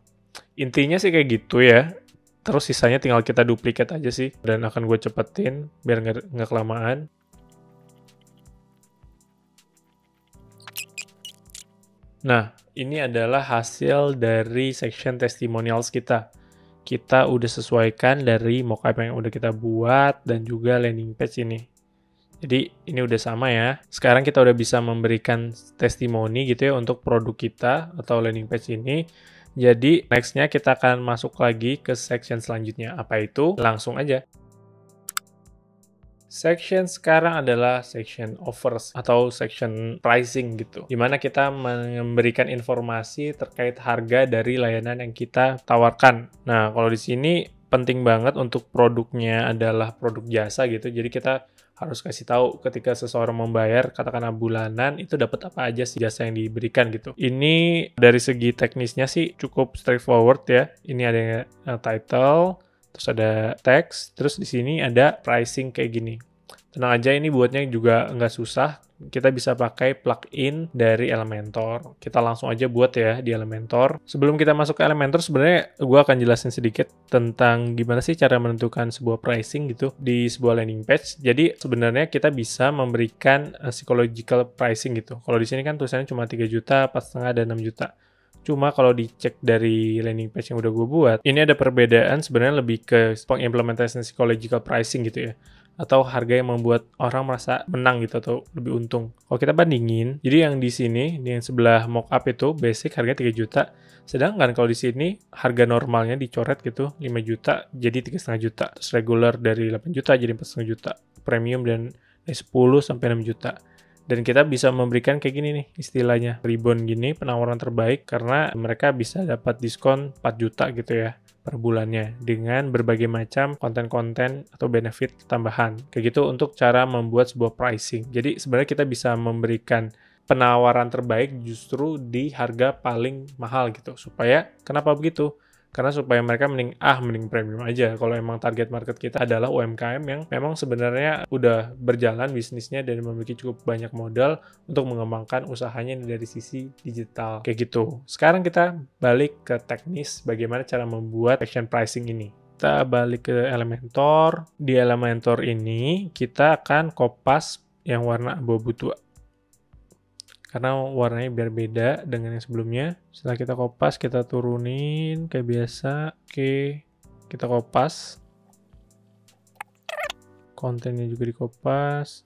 Intinya sih kayak gitu ya. Terus sisanya tinggal kita duplikat aja sih, dan akan gue cepetin biar nggak kelamaan. Nah, ini adalah hasil dari section testimonials kita. Kita udah sesuaikan dari mockup yang udah kita buat dan juga landing page ini. Jadi ini udah sama ya. Sekarang kita udah bisa memberikan testimoni gitu ya untuk produk kita atau landing page ini. Jadi next-nya kita akan masuk lagi ke section selanjutnya. Apa itu? Langsung aja. Section sekarang adalah section offers atau section pricing gitu. Dimana kita memberikan informasi terkait harga dari layanan yang kita tawarkan. Nah, kalau di sini penting banget untuk produknya adalah produk jasa gitu. Jadi kita harus kasih tahu ketika seseorang membayar katakanlah bulanan itu dapat apa aja sih jasa yang diberikan gitu. Ini dari segi teknisnya sih cukup straightforward ya. Ini ada title, terus ada teks, terus di sini ada pricing kayak gini. Tenang aja, ini buatnya juga nggak susah. Kita bisa pakai plugin dari Elementor. Kita langsung aja buat ya di Elementor. Sebelum kita masuk ke Elementor, sebenarnya gue akan jelasin sedikit tentang gimana sih cara menentukan sebuah pricing gitu di sebuah landing page. Jadi sebenarnya kita bisa memberikan psychological pricing gitu. Kalau di sini kan tulisannya cuma 3 juta, 4,5, dan 6 juta. Cuma kalau dicek dari landing page yang udah gue buat, ini ada perbedaan sebenarnya lebih ke pengimplementasi psychological pricing gitu ya. Atau harga yang membuat orang merasa menang gitu atau lebih untung. Kalau kita bandingin, jadi yang di sini, di yang sebelah mockup itu basic harga 3 juta. Sedangkan kalau di sini harga normalnya dicoret gitu 5 juta jadi 3,5 juta. Terus regular dari 8 juta jadi 4,5 juta. Premium dan dari 10 sampai 6 juta. Dan kita bisa memberikan kayak gini nih istilahnya, ribbon gini, penawaran terbaik, karena mereka bisa dapat diskon 4 juta gitu ya per bulannya dengan berbagai macam konten-konten atau benefit tambahan. Kayak gitu untuk cara membuat sebuah pricing. Jadi sebenarnya kita bisa memberikan penawaran terbaik justru di harga paling mahal gitu. Supaya, kenapa begitu? Karena supaya mereka mending premium aja. Kalau emang target market kita adalah UMKM yang memang sebenarnya udah berjalan bisnisnya dan memiliki cukup banyak modal untuk mengembangkan usahanya dari sisi digital. Kayak gitu. Sekarang kita balik ke teknis bagaimana cara membuat section pricing ini. Kita balik ke Elementor. Di Elementor ini kita akan kopas yang warna abu-abu tua. Karena warnanya biar beda dengan yang sebelumnya. Setelah kita kopas, kita turunin kayak biasa. Oke, kita kopas. Kontennya juga dikopas.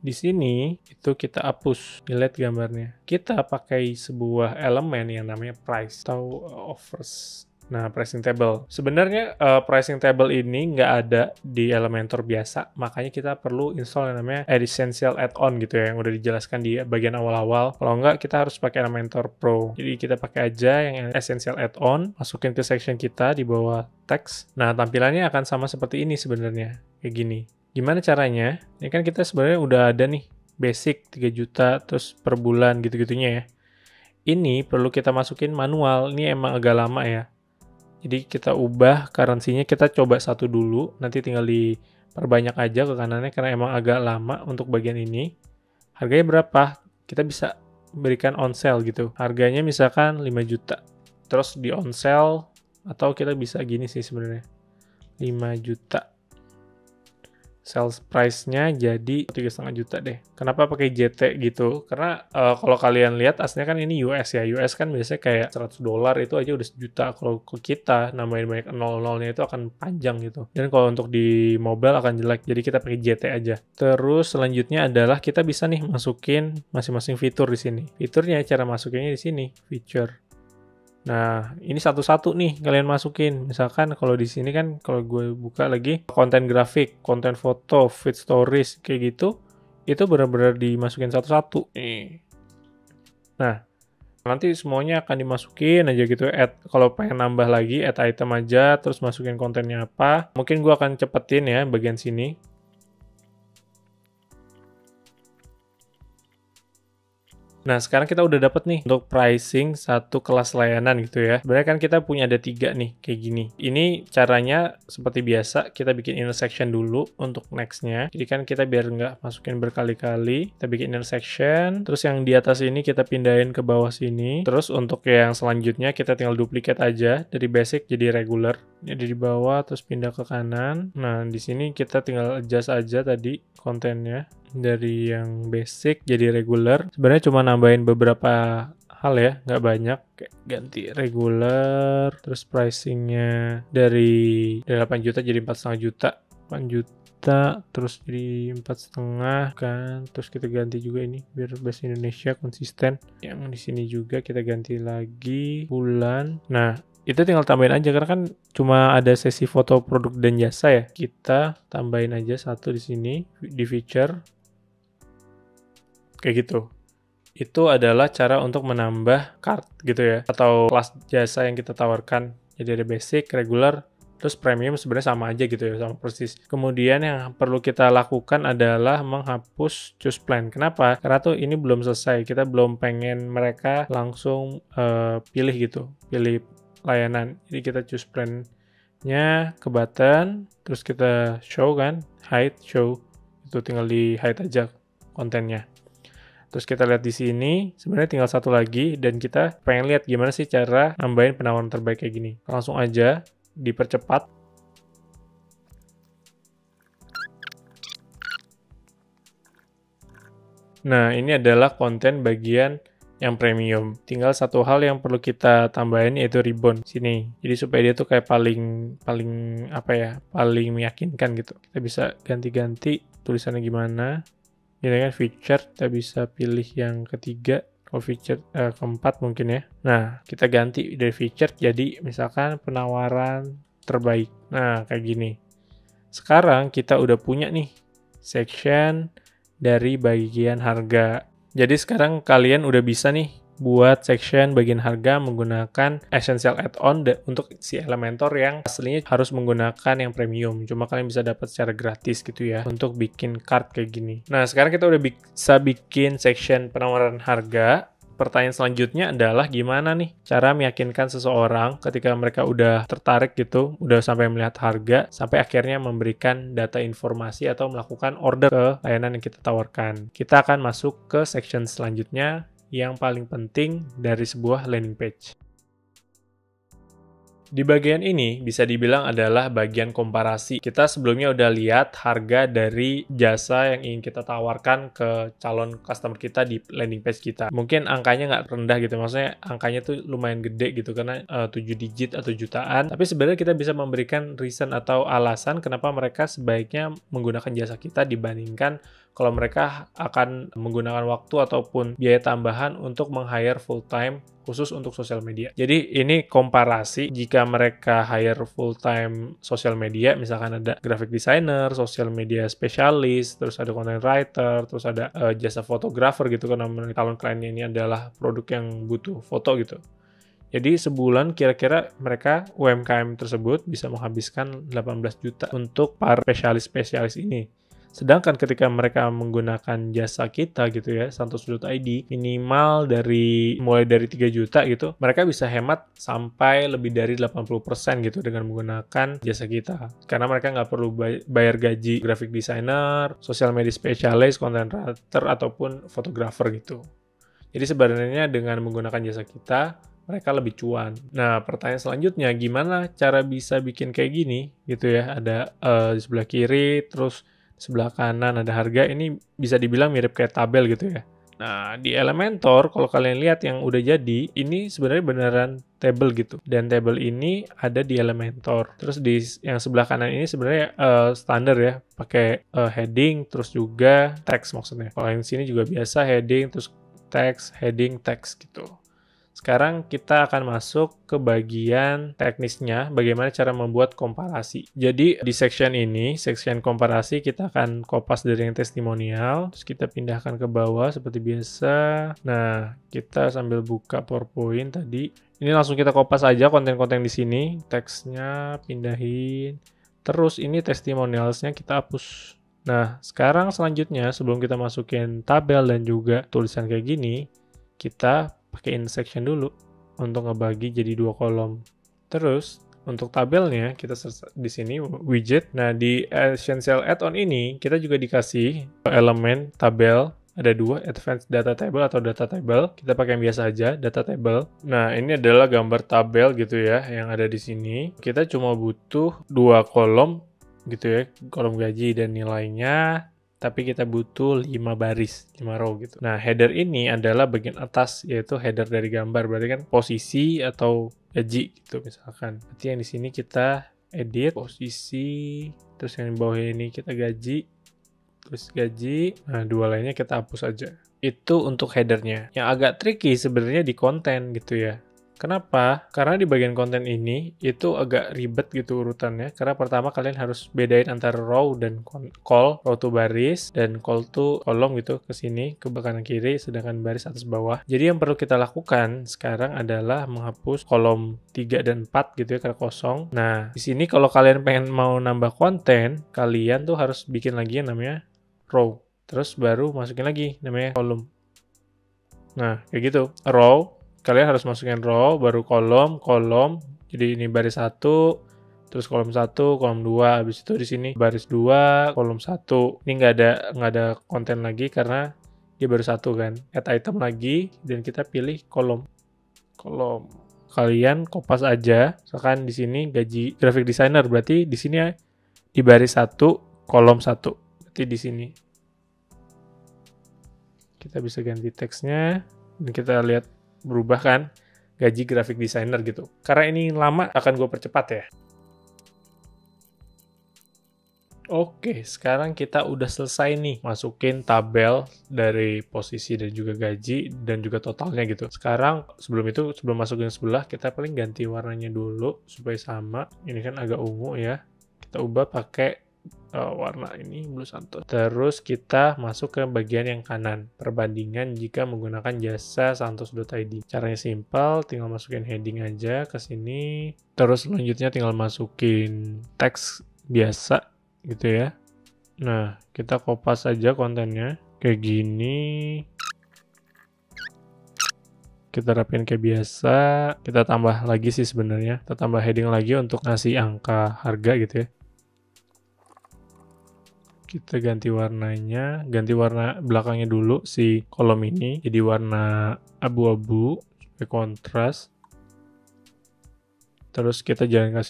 Di sini, itu kita hapus, delete gambarnya. Kita pakai sebuah elemen yang namanya price atau offers. Nah, pricing table. Sebenarnya pricing table ini nggak ada di Elementor biasa, makanya kita perlu install yang namanya Essential Add-on gitu ya, yang udah dijelaskan di bagian awal-awal. Kalau nggak, kita harus pakai Elementor Pro. Jadi kita pakai aja yang Essential Add-on, masukin ke section kita di bawah teks. Nah, tampilannya akan sama seperti ini sebenarnya, kayak gini. Gimana caranya? Ini kan kita sebenarnya udah ada nih, basic 3 juta, terus per bulan gitu-gitunya ya. Ini perlu kita masukin manual, ini emang agak lama ya. Jadi kita ubah currency-nya, kita coba satu dulu, nanti tinggal diperbanyak aja ke kanannya karena emang agak lama untuk bagian ini. Harganya berapa? Kita bisa berikan on sale gitu. Harganya misalkan 5 juta. Terus di on sale, atau kita bisa gini sih sebenarnya. 5 juta. Sales price-nya jadi 3,5 juta deh. Kenapa pakai JT gitu? Karena kalau kalian lihat aslinya kan ini US ya. US kan biasanya kayak $100 itu aja udah sejuta. Kalau ke kita nambahin banyak nol-nolnya itu akan panjang gitu. Dan kalau untuk di mobile akan jelek. Jadi kita pakai JT aja. Terus selanjutnya adalah kita bisa nih masukin masing-masing fitur di sini. Fiturnya cara masukinnya di sini, feature. Nah, ini satu-satu nih kalian masukin. Misalkan kalau di sini kan kalau gue buka lagi konten grafik, konten foto, feed stories kayak gitu, itu benar-benar dimasukin satu-satu. Nah, nanti semuanya akan dimasukin aja gitu. Kalau pengen nambah lagi, add item aja, terus masukin kontennya apa. Mungkin gue akan cepetin ya bagian sini. Nah, sekarang kita udah dapat nih untuk pricing satu kelas layanan gitu ya. Sebenarnya kan kita punya ada 3 nih, kayak gini. Ini caranya seperti biasa, kita bikin intersection dulu untuk next-nya. Jadi kan kita biar nggak masukin berkali-kali, kita bikin intersection. Terus yang di atas ini kita pindahin ke bawah sini. Terus untuk yang selanjutnya kita tinggal duplicate aja dari basic jadi regular. Jadi di bawah terus pindah ke kanan. Nah, di sini kita tinggal adjust aja tadi kontennya. Dari yang basic jadi regular. Sebenarnya cuma nambahin beberapa hal ya, nggak banyak. Kayak ganti regular, terus pricingnya dari 8 juta jadi 4,5 juta. 8 juta, terus jadi 4,5 kan. Terus kita ganti juga ini biar bahasa Indonesia konsisten. Yang di sini juga kita ganti lagi bulan. Nah, itu tinggal tambahin aja karena kan cuma ada sesi foto produk dan jasa ya. Kita tambahin aja satu di sini di feature. Kayak gitu. Itu adalah cara untuk menambah card gitu ya. Atau kelas jasa yang kita tawarkan. Jadi ada basic, regular, terus premium sebenarnya sama aja gitu ya, sama persis. Kemudian yang perlu kita lakukan adalah menghapus choose plan. Kenapa? Karena tuh ini belum selesai. Kita belum pengen mereka langsung pilih gitu. Pilih layanan. Jadi kita choose plan-nya ke button. Terus kita show kan. Hide, show. Itu tinggal di hide aja kontennya. Terus kita lihat di sini, sebenarnya tinggal satu lagi, dan kita pengen lihat gimana sih cara nambahin penawaran terbaik kayak gini. Langsung aja, dipercepat. Nah, ini adalah konten bagian yang premium. Tinggal satu hal yang perlu kita tambahin yaitu ribbon sini. Jadi supaya dia tuh kayak paling meyakinkan gitu. Kita bisa ganti-ganti tulisannya gimana. Ini kan feature, kita bisa pilih yang ketiga, kalau feature keempat mungkin ya. Nah, kita ganti dari feature jadi misalkan penawaran terbaik. Nah, kayak gini. Sekarang kita udah punya nih section dari bagian harga. Jadi sekarang kalian udah bisa nih buat section bagian harga menggunakan Essential Add-on untuk si Elementor yang aslinya harus menggunakan yang premium. Cuma kalian bisa dapat secara gratis gitu ya untuk bikin card kayak gini. Nah, sekarang kita udah bisa bikin section penawaran harga. Pertanyaan selanjutnya adalah gimana nih cara meyakinkan seseorang ketika mereka udah tertarik gitu, udah sampai melihat harga, sampai akhirnya memberikan data informasi atau melakukan order ke layanan yang kita tawarkan. Kita akan masuk ke section selanjutnya yang paling penting dari sebuah landing page. Di bagian ini bisa dibilang adalah bagian komparasi. Kita sebelumnya udah lihat harga dari jasa yang ingin kita tawarkan ke calon customer kita di landing page kita. Mungkin angkanya nggak rendah gitu, maksudnya angkanya tuh lumayan gede gitu karena 7 digit atau jutaan. Tapi sebenarnya kita bisa memberikan reason atau alasan kenapa mereka sebaiknya menggunakan jasa kita dibandingkan kalau mereka akan menggunakan waktu ataupun biaya tambahan untuk meng-hire full-time khusus untuk sosial media. Jadi ini komparasi jika mereka hire full-time sosial media, misalkan ada graphic designer, social media specialist, terus ada content writer, terus ada jasa fotografer gitu, karena calon kliennya ini adalah produk yang butuh foto gitu. Jadi sebulan kira-kira mereka UMKM tersebut bisa menghabiskan 18 juta untuk para spesialis-spesialis ini. Sedangkan ketika mereka menggunakan jasa kita gitu ya, santos.id, minimal mulai dari 3 juta gitu, mereka bisa hemat sampai lebih dari 80% gitu dengan menggunakan jasa kita. Karena mereka nggak perlu bayar gaji graphic designer, social media specialist, content writer, ataupun fotografer gitu. Jadi sebenarnya dengan menggunakan jasa kita, mereka lebih cuan. Nah, pertanyaan selanjutnya, gimana cara bisa bikin kayak gini gitu ya? Ada di sebelah kiri, terus sebelah kanan ada harga. Ini bisa dibilang mirip kayak tabel gitu ya. Nah, di Elementor kalau kalian lihat yang udah jadi, ini sebenarnya beneran table gitu. Dan table ini ada di Elementor. Terus di yang sebelah kanan ini sebenarnya standar ya, pakai heading terus juga text maksudnya. Kalau yang sini juga biasa heading terus text, heading, text gitu. Sekarang kita akan masuk ke bagian teknisnya, bagaimana cara membuat komparasi. Jadi di section ini, section komparasi, kita akan kopas dari yang testimonial, terus kita pindahkan ke bawah seperti biasa. Nah, kita sambil buka PowerPoint tadi. Ini langsung kita kopas aja konten-konten di sini, teksnya pindahin. Terus ini testimonialsnya kita hapus. Nah, sekarang selanjutnya sebelum kita masukin tabel dan juga tulisan kayak gini, kita pakai intersection dulu untuk ngebagi jadi 2 kolom. Terus untuk tabelnya kita di sini widget. Nah, di Essential Add-on ini kita juga dikasih elemen tabel. Ada 2, Advanced Data Table atau Data Table. Kita pakai yang biasa aja, Data Table. Nah, ini adalah gambar tabel gitu ya yang ada di sini. Kita cuma butuh 2 kolom gitu ya, kolom gaji dan nilainya. Tapi kita butuh 5 baris, 5 row gitu. Nah, header ini adalah bagian atas, yaitu header dari gambar. Berarti kan posisi atau gaji gitu misalkan. Berarti yang di sini kita edit posisi, terus yang di bawah ini kita gaji, terus gaji. Nah, 2 lainnya kita hapus aja. Itu untuk headernya. Yang agak tricky sebenarnya di konten gitu ya. Kenapa? Karena di bagian konten ini itu agak ribet gitu urutannya. Karena pertama kalian harus bedain antara row dan call. Row to baris dan call to kolom gitu ke sini, ke kanan kiri, sedangkan baris atas bawah. Jadi yang perlu kita lakukan sekarang adalah menghapus kolom 3 dan 4 gitu ya, karena kosong. Nah, di sini kalau kalian pengen mau nambah konten, kalian tuh harus bikin lagi yang namanya row. Terus baru masukin lagi namanya kolom. Nah, kayak gitu. Row, kalian harus masukin row, baru kolom. Jadi ini baris 1, terus kolom 1, kolom 2. Habis itu di sini baris 2, kolom 1. Ini nggak ada konten lagi karena dia baru 1 kan. Add item lagi dan kita pilih kolom. Kalian kopas aja. Misalkan di sini gaji graphic designer, berarti di sini di baris 1, kolom 1. Berarti di sini. Kita bisa ganti teksnya dan kita lihat berubah kan gaji graphic designer gitu. Karena ini lama akan gue percepat ya. Oke, sekarang kita udah selesai nih masukin tabel dari posisi dan juga gaji dan juga totalnya gitu. Sekarang sebelum masukin sebelah, kita paling ganti warnanya dulu supaya sama. Ini kan agak ungu ya. Kita ubah pakai warna ini Blue Santos. Terus kita masuk ke bagian yang kanan, perbandingan jika menggunakan jasa santos.id. Caranya simpel, tinggal masukin heading aja ke sini. Terus selanjutnya tinggal masukin teks biasa gitu ya. Nah, kita kopas aja kontennya kayak gini. Kita rapin kayak biasa. Kita tambah lagi sih sebenarnya. Kita tambah heading lagi untuk ngasih angka harga gitu ya. Kita ganti warnanya, ganti warna belakangnya dulu si kolom ini jadi warna abu-abu supaya kontras. Terus kita jangan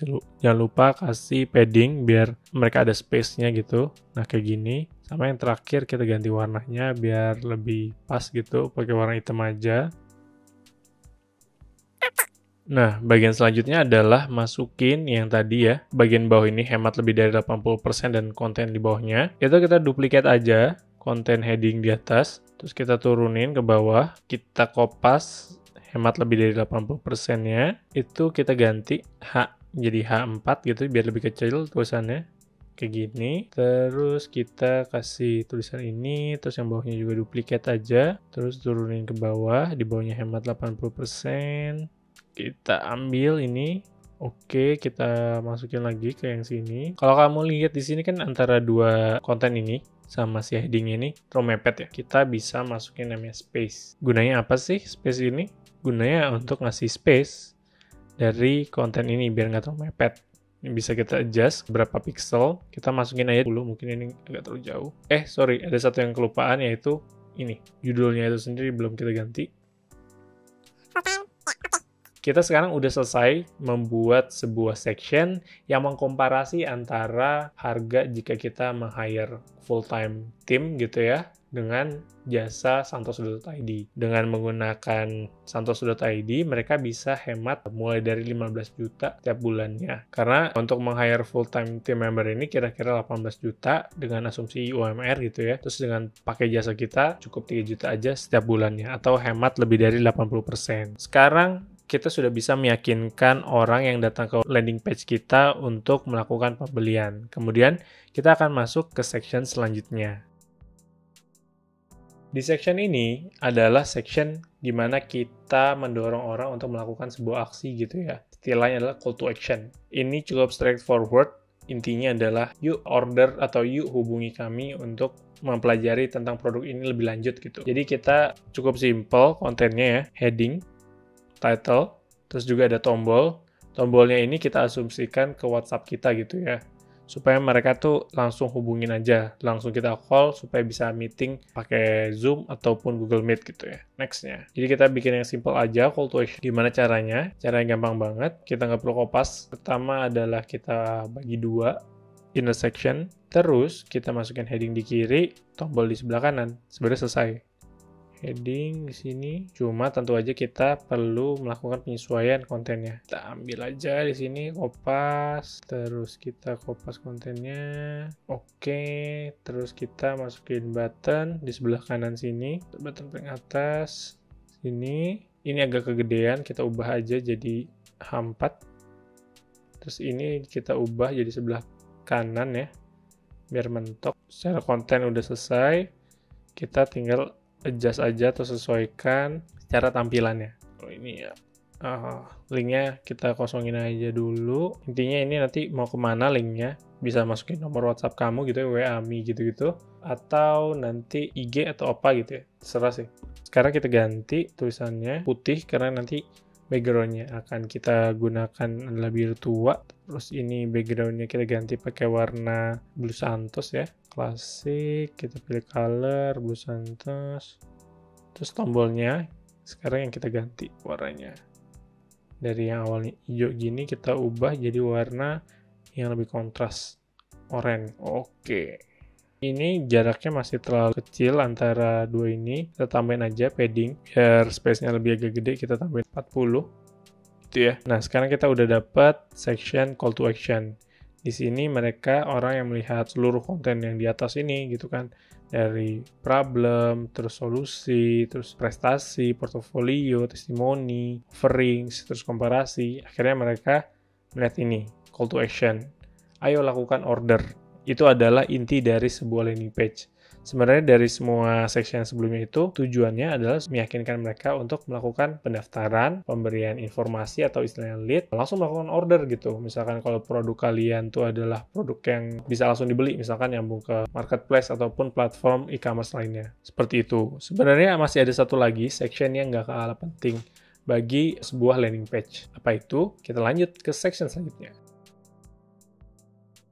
lupa kasih padding biar mereka ada space-nya gitu. Nah, kayak gini. Sama yang terakhir kita ganti warnanya biar lebih pas gitu, pakai warna hitam aja. Nah, bagian selanjutnya adalah masukin yang tadi ya, bagian bawah ini hemat lebih dari 80% dan konten di bawahnya. Itu kita duplikat aja konten heading di atas, terus kita turunin ke bawah, kita kopas hemat lebih dari 80%-nya, itu kita ganti H jadi H4 gitu biar lebih kecil tulisannya. Kayak gini. Terus kita kasih tulisan ini, terus yang bawahnya juga duplikat aja, terus turunin ke bawah, di bawahnya hemat 80%. Kita ambil ini, oke, kita masukin lagi ke yang sini. Kalau kamu lihat di sini kan antara dua konten ini sama si heading ini terlalu mepet ya. Kita bisa masukin namanya space. Gunanya apa sih space ini? Gunanya untuk ngasih space dari konten ini biar nggak terlalu mepet. Ini bisa kita adjust berapa pixel. Kita masukin aja dulu, mungkin ini agak terlalu jauh. Sorry, ada satu yang kelupaan yaitu ini. Judulnya itu sendiri belum kita ganti. Kita sekarang udah selesai membuat sebuah section yang mengkomparasi antara harga jika kita meng-hire full-time team gitu ya, dengan jasa santos.id. Dengan menggunakan santos.id, mereka bisa hemat mulai dari 15 juta tiap bulannya. Karena untuk meng-hire full-time team member ini kira-kira 18 juta dengan asumsi UMR gitu ya. Terus dengan pakai jasa kita cukup 3 juta aja setiap bulannya, atau hemat lebih dari 80%. Sekarang kita sudah bisa meyakinkan orang yang datang ke landing page kita untuk melakukan pembelian. Kemudian kita akan masuk ke section selanjutnya. Di section ini adalah section di mana kita mendorong orang untuk melakukan sebuah aksi gitu ya. Istilahnya adalah call to action. Ini cukup straightforward. Intinya adalah yuk order atau yuk hubungi kami untuk mempelajari tentang produk ini lebih lanjut gitu. Jadi kita cukup simple kontennya ya. Heading, title, terus juga ada tombol. Tombolnya ini kita asumsikan ke WhatsApp kita gitu ya. Supaya mereka tuh langsung hubungin aja, langsung kita call supaya bisa meeting pakai Zoom ataupun Google Meet gitu ya. Next-nya. Jadi kita bikin yang simple aja, call to action. Gimana caranya? Caranya gampang banget, kita nggak perlu kopas. Pertama adalah kita bagi dua, intersection, terus kita masukin heading di kiri, tombol di sebelah kanan. Sebenarnya selesai. Heading di sini, cuma tentu aja kita perlu melakukan penyesuaian kontennya. Kita ambil aja di sini, kopas, terus kita kopas kontennya. Oke, terus kita masukin button di sebelah kanan sini, button paling atas sini. Ini agak kegedean, kita ubah aja jadi H4. Terus ini kita ubah jadi sebelah kanan ya, biar mentok. Secara konten udah selesai, kita tinggal adjust aja atau sesuaikan cara tampilannya. Kalau ini ya, linknya kita kosongin aja dulu. Intinya ini nanti mau kemana linknya, bisa masukin nomor WhatsApp kamu gitu ya, WA Mi gitu-gitu, atau nanti IG atau apa gitu ya, terserah sih. Sekarang kita ganti tulisannya putih karena nanti backgroundnya akan kita gunakan adalah biru tua. Terus ini backgroundnya kita ganti pakai warna Blue Santos ya, klasik. Kita pilih color Blue Santos. Terus tombolnya sekarang yang kita ganti warnanya, dari yang awalnya hijau gini kita ubah jadi warna yang lebih kontras, oranye. Oke. Ini jaraknya masih terlalu kecil antara dua ini. Kita tambahin aja padding biar space-nya lebih agak gede, kita tambahin 40 gitu ya. Nah, sekarang kita udah dapat section call to action. Di sini mereka orang yang melihat seluruh konten yang di atas ini gitu kan. Dari problem, terus solusi, terus prestasi, portofolio, testimoni, offerings, terus komparasi. Akhirnya mereka melihat ini, call to action. Ayo lakukan order. Itu adalah inti dari sebuah landing page. Sebenarnya dari semua section sebelumnya itu tujuannya adalah meyakinkan mereka untuk melakukan pendaftaran, pemberian informasi atau istilahnya lead, langsung melakukan order gitu. Misalkan kalau produk kalian tuh adalah produk yang bisa langsung dibeli, misalkan nyambung ke marketplace ataupun platform e-commerce lainnya. Seperti itu. Sebenarnya masih ada satu lagi section yang nggak kalah penting bagi sebuah landing page. Apa itu? Kita lanjut ke section selanjutnya.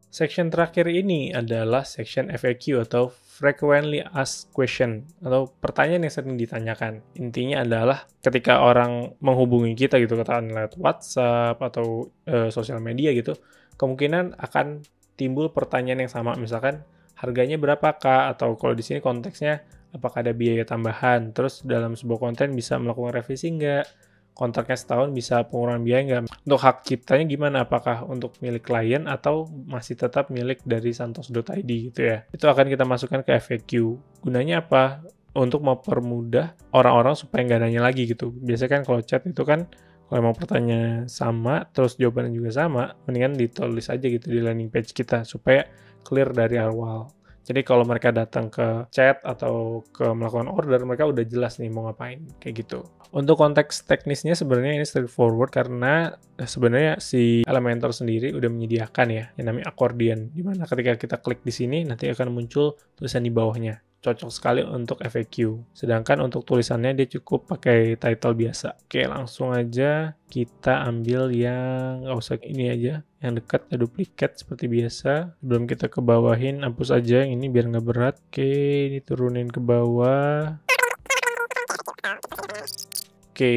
Section terakhir ini adalah section FAQ atau Frequently Asked Question atau pertanyaan yang sering ditanyakan. Intinya adalah ketika orang menghubungi kita gitu, katakan lewat WhatsApp atau sosial media gitu, kemungkinan akan timbul pertanyaan yang sama, misalkan harganya berapakah, atau kalau di sini konteksnya apakah ada biaya tambahan, terus dalam sebuah konten bisa melakukan revisi nggak, kontraknya setahun bisa pengurangan biaya nggak? Untuk hak ciptanya gimana? Apakah untuk milik klien atau masih tetap milik dari santos.id gitu ya? Itu akan kita masukkan ke FAQ. Gunanya apa? Untuk mempermudah orang-orang supaya nggak nanya lagi gitu. Biasanya kan kalau chat itu kan, kalau mau pertanyaan sama, terus jawabannya juga sama, mendingan ditulis aja gitu di landing page kita, supaya clear dari awal. Jadi kalau mereka datang ke chat atau ke melakukan order, mereka udah jelas nih mau ngapain, kayak gitu. Untuk konteks teknisnya sebenarnya ini straightforward karena sebenarnya si Elementor sendiri udah menyediakan ya yang namanya accordion, di mana ketika kita klik di sini nanti akan muncul tulisan di bawahnya. Cocok sekali untuk FAQ. Sedangkan untuk tulisannya dia cukup pakai title biasa. Oke, langsung aja kita ambil yang nggak usah ini aja, yang dekat ada duplikat seperti biasa. Sebelum kita ke bawahin, hapus aja yang ini biar nggak berat. Oke, ini turunin ke bawah. Oke,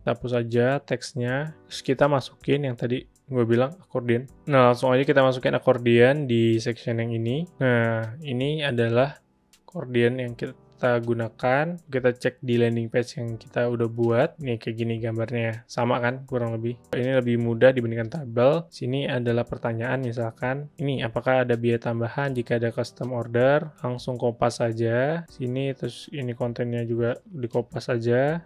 hapus aja teksnya. Terus kita masukin yang tadi gue bilang accordion. Nah, langsung aja kita masukin accordion di section yang ini. Nah, ini adalah accordion yang kita gunakan. Kita cek di landing page yang kita udah buat. Nih kayak gini gambarnya. Sama kan kurang lebih. Ini lebih mudah dibandingkan tabel. Sini adalah pertanyaan misalkan. Ini apakah ada biaya tambahan jika ada custom order? Langsung kopas saja. Sini terus ini kontennya juga dikopas saja.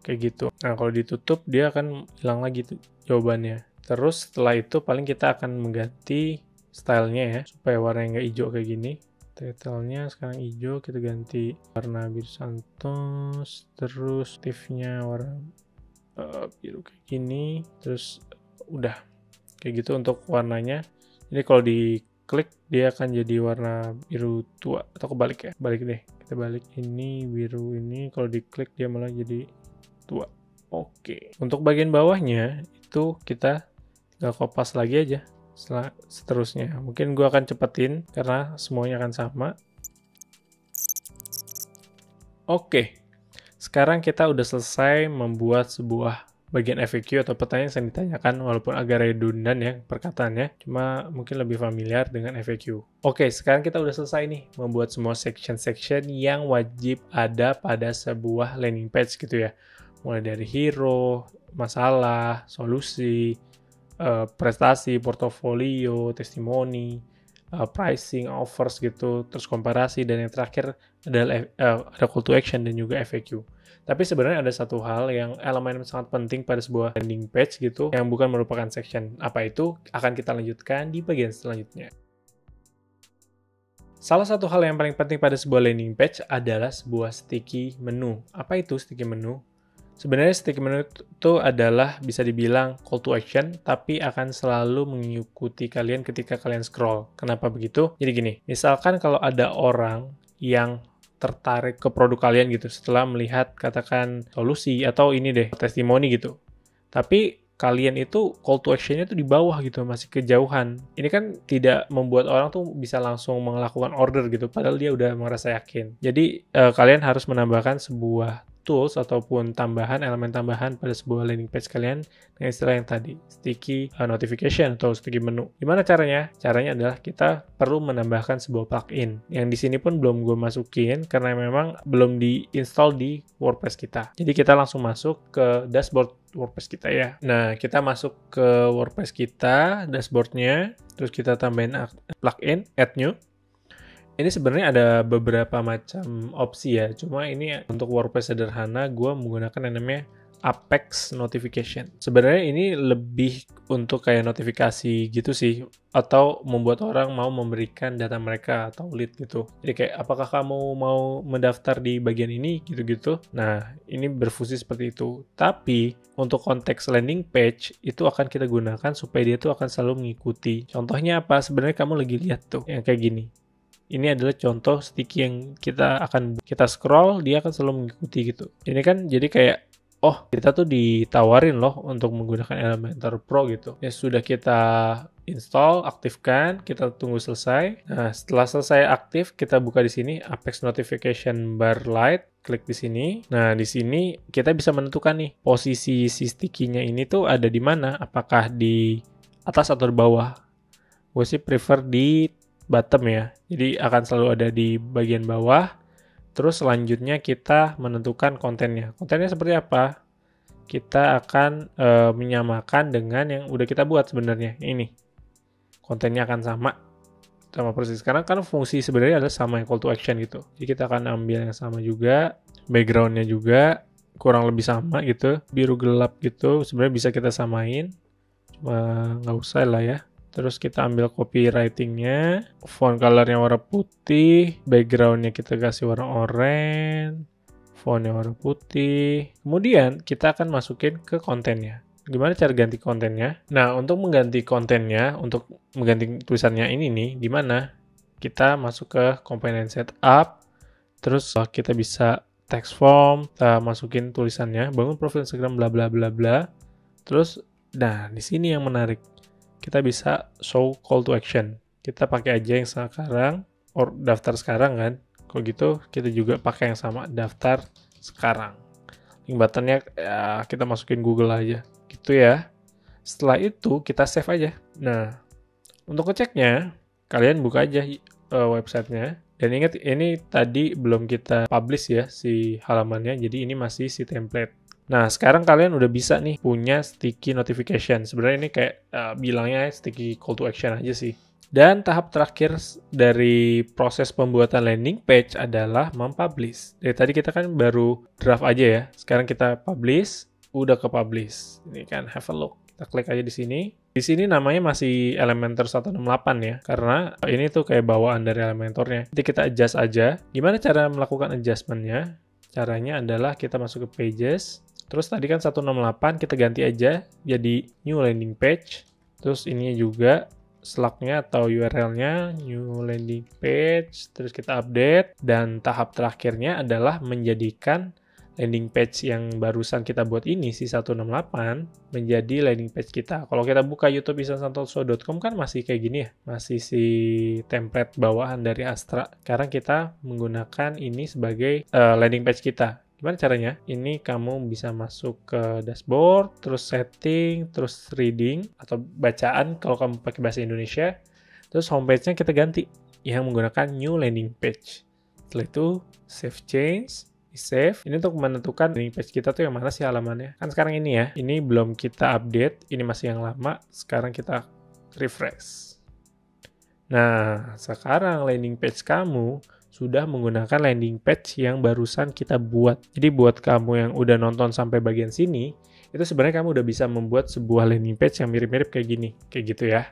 Kayak gitu. Nah kalau ditutup dia akan hilang lagi tuh jawabannya. Terus setelah itu paling kita akan mengganti stylenya ya. Supaya warnanya nggak hijau kayak gini. Title-nya sekarang hijau, kita ganti warna biru santos, terus motifnya warna biru kayak gini, terus udah kayak gitu untuk warnanya. Jadi kalau diklik dia akan jadi warna biru tua atau kebalik ya, balik deh, kita balik ini biru ini, kalau diklik dia malah jadi tua. Oke, untuk bagian bawahnya itu kita tinggal kopas lagi aja. Seterusnya mungkin gue akan cepetin karena semuanya akan sama. Oke, sekarang kita udah selesai membuat sebuah bagian FAQ atau pertanyaan yang ditanyakan, walaupun agak redundan ya perkataannya, cuma mungkin lebih familiar dengan FAQ. Oke, sekarang kita udah selesai nih membuat semua section-section yang wajib ada pada sebuah landing page gitu ya, mulai dari hero, masalah, solusi, prestasi, portofolio, testimoni, pricing, offers gitu, terus komparasi, dan yang terakhir adalah ada call to action dan juga FAQ. Tapi sebenarnya ada satu hal yang elemen sangat penting pada sebuah landing page gitu, yang bukan merupakan section. Apa itu? Akan kita lanjutkan di bagian selanjutnya. Salah satu hal yang paling penting pada sebuah landing page adalah sebuah sticky menu. Apa itu sticky menu? Sebenarnya sticky menu itu adalah bisa dibilang call to action, tapi akan selalu mengikuti kalian ketika kalian scroll. Kenapa begitu? Jadi gini, misalkan kalau ada orang yang tertarik ke produk kalian gitu setelah melihat katakan solusi atau ini deh, testimoni gitu. Tapi kalian itu call to action-nya tuh di bawah gitu, masih kejauhan. Ini kan tidak membuat orang tuh bisa langsung melakukan order gitu, padahal dia udah merasa yakin. Jadi kalian harus menambahkan sebuah tools ataupun elemen tambahan pada sebuah landing page kalian dengan istilah yang tadi, sticky notification atau sticky menu. Gimana caranya? Caranya adalah kita perlu menambahkan sebuah plugin. Yang di sini pun belum gue masukin karena memang belum diinstal di WordPress kita. Jadi kita langsung masuk ke dashboard WordPress kita ya. Nah, kita masuk ke WordPress kita, dashboardnya, terus kita tambahin plugin, add new. Ini sebenarnya ada beberapa macam opsi ya, cuma ini untuk WordPress sederhana, gue menggunakan yang namanya Apex Notification. Sebenarnya ini lebih untuk kayak notifikasi gitu sih, atau membuat orang mau memberikan data mereka atau lead gitu. Jadi kayak apakah kamu mau mendaftar di bagian ini gitu-gitu. Nah, ini berfungsi seperti itu. Tapi untuk konteks landing page itu akan kita gunakan supaya dia tuh akan selalu mengikuti. Contohnya apa? Sebenarnya kamu lagi lihat tuh yang kayak gini. Ini adalah contoh sticky yang kita scroll, dia akan selalu mengikuti gitu. Ini kan jadi kayak, oh kita tuh ditawarin loh untuk menggunakan Elementor Pro gitu. Ya sudah kita install, aktifkan, kita tunggu selesai. Nah setelah selesai aktif, kita buka di sini Apex Notification Bar Light, klik di sini. Nah di sini kita bisa menentukan nih posisi si sticky-nya ini tuh ada di mana, apakah di atas atau di bawah. Gue sih prefer di bottom ya, jadi akan selalu ada di bagian bawah. Terus selanjutnya kita menentukan kontennya. Kontennya seperti apa? Kita akan menyamakan dengan yang udah kita buat sebenarnya. Ini kontennya akan sama persis. Karena kan fungsi sebenarnya adalah sama yang call to action gitu. Jadi kita akan ambil yang sama juga, backgroundnya juga kurang lebih sama gitu, biru gelap gitu. Sebenarnya bisa kita samain, cuma nggak usah lah ya. Terus kita ambil copywriting-nya, font color-nya warna putih, background-nya kita kasih warna oranye, font-nya warna putih. Kemudian kita akan masukin ke kontennya. Gimana cara ganti kontennya? Nah, untuk mengganti kontennya, untuk mengganti tulisannya ini nih, gimana? Kita masuk ke component setup, terus kita bisa text form, kita masukin tulisannya, bangun profil Instagram bla bla bla bla. Terus, nah di sini yang menarik. Kita bisa show call to action. Kita pakai aja yang sekarang, or daftar sekarang kan. Kalau gitu, kita juga pakai yang sama, daftar sekarang. Link buttonnya ya, kita masukin Google aja. Gitu ya. Setelah itu, kita save aja. Nah, untuk ngeceknya, kalian buka aja websitenya. Dan ingat, ini tadi belum kita publish ya, si halamannya. Jadi ini masih si template. Nah, sekarang kalian udah bisa nih punya sticky notification. Sebenarnya ini kayak bilangnya sticky call to action aja sih. Dan tahap terakhir dari proses pembuatan landing page adalah mempublish. Dari tadi kita kan baru draft aja ya. Sekarang kita publish, udah ke publish. Ini kan have a look. Kita klik aja di sini. Di sini namanya masih Elementor 168 ya. Karena ini tuh kayak bawaan dari Elementornya. Nanti kita adjust aja. Gimana cara melakukan adjustment-nya? Caranya adalah kita masuk ke pages. Terus tadi kan 168 kita ganti aja jadi new landing page. Terus ini juga slug-nya atau URL-nya new landing page. Terus kita update. Dan tahap terakhirnya adalah menjadikan landing page yang barusan kita buat ini, si 168, menjadi landing page kita. Kalau kita buka YouTube ihsansantoso.com kan masih kayak gini ya. Masih si template bawahan dari Astra. Sekarang kita menggunakan ini sebagai landing page kita. Gimana caranya? Ini kamu bisa masuk ke dashboard, terus setting, terus reading atau bacaan kalau kamu pakai bahasa Indonesia. Terus homepage-nya kita ganti yang menggunakan new landing page. Setelah itu save change, save. Ini untuk menentukan landing page kita tuh yang mana sih halamannya. Kan sekarang ini ya, ini belum kita update, ini masih yang lama. Sekarang kita refresh. Nah, sekarang landing page kamu sudah menggunakan landing page yang barusan kita buat. Jadi buat kamu yang udah nonton sampai bagian sini, itu sebenarnya kamu udah bisa membuat sebuah landing page yang mirip-mirip kayak gini. Kayak gitu ya.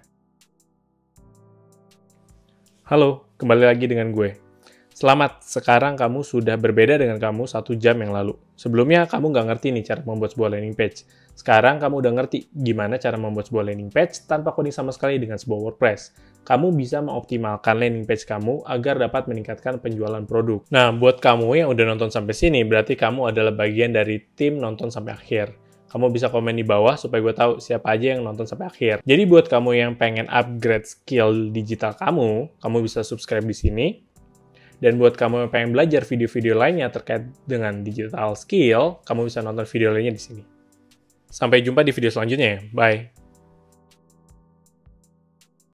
Halo, kembali lagi dengan gue. Selamat, sekarang kamu sudah berbeda dengan kamu 1 jam yang lalu. Sebelumnya kamu nggak ngerti nih cara membuat sebuah landing page. Sekarang kamu udah ngerti gimana cara membuat sebuah landing page tanpa coding sama sekali dengan sebuah WordPress. Kamu bisa mengoptimalkan landing page kamu agar dapat meningkatkan penjualan produk. Nah, buat kamu yang udah nonton sampai sini, berarti kamu adalah bagian dari tim nonton sampai akhir. Kamu bisa komen di bawah supaya gue tahu siapa aja yang nonton sampai akhir. Jadi buat kamu yang pengen upgrade skill digital kamu bisa subscribe di sini. Dan buat kamu yang pengen belajar video-video lainnya terkait dengan digital skill, kamu bisa nonton video lainnya di sini. Sampai jumpa di video selanjutnya ya. Bye.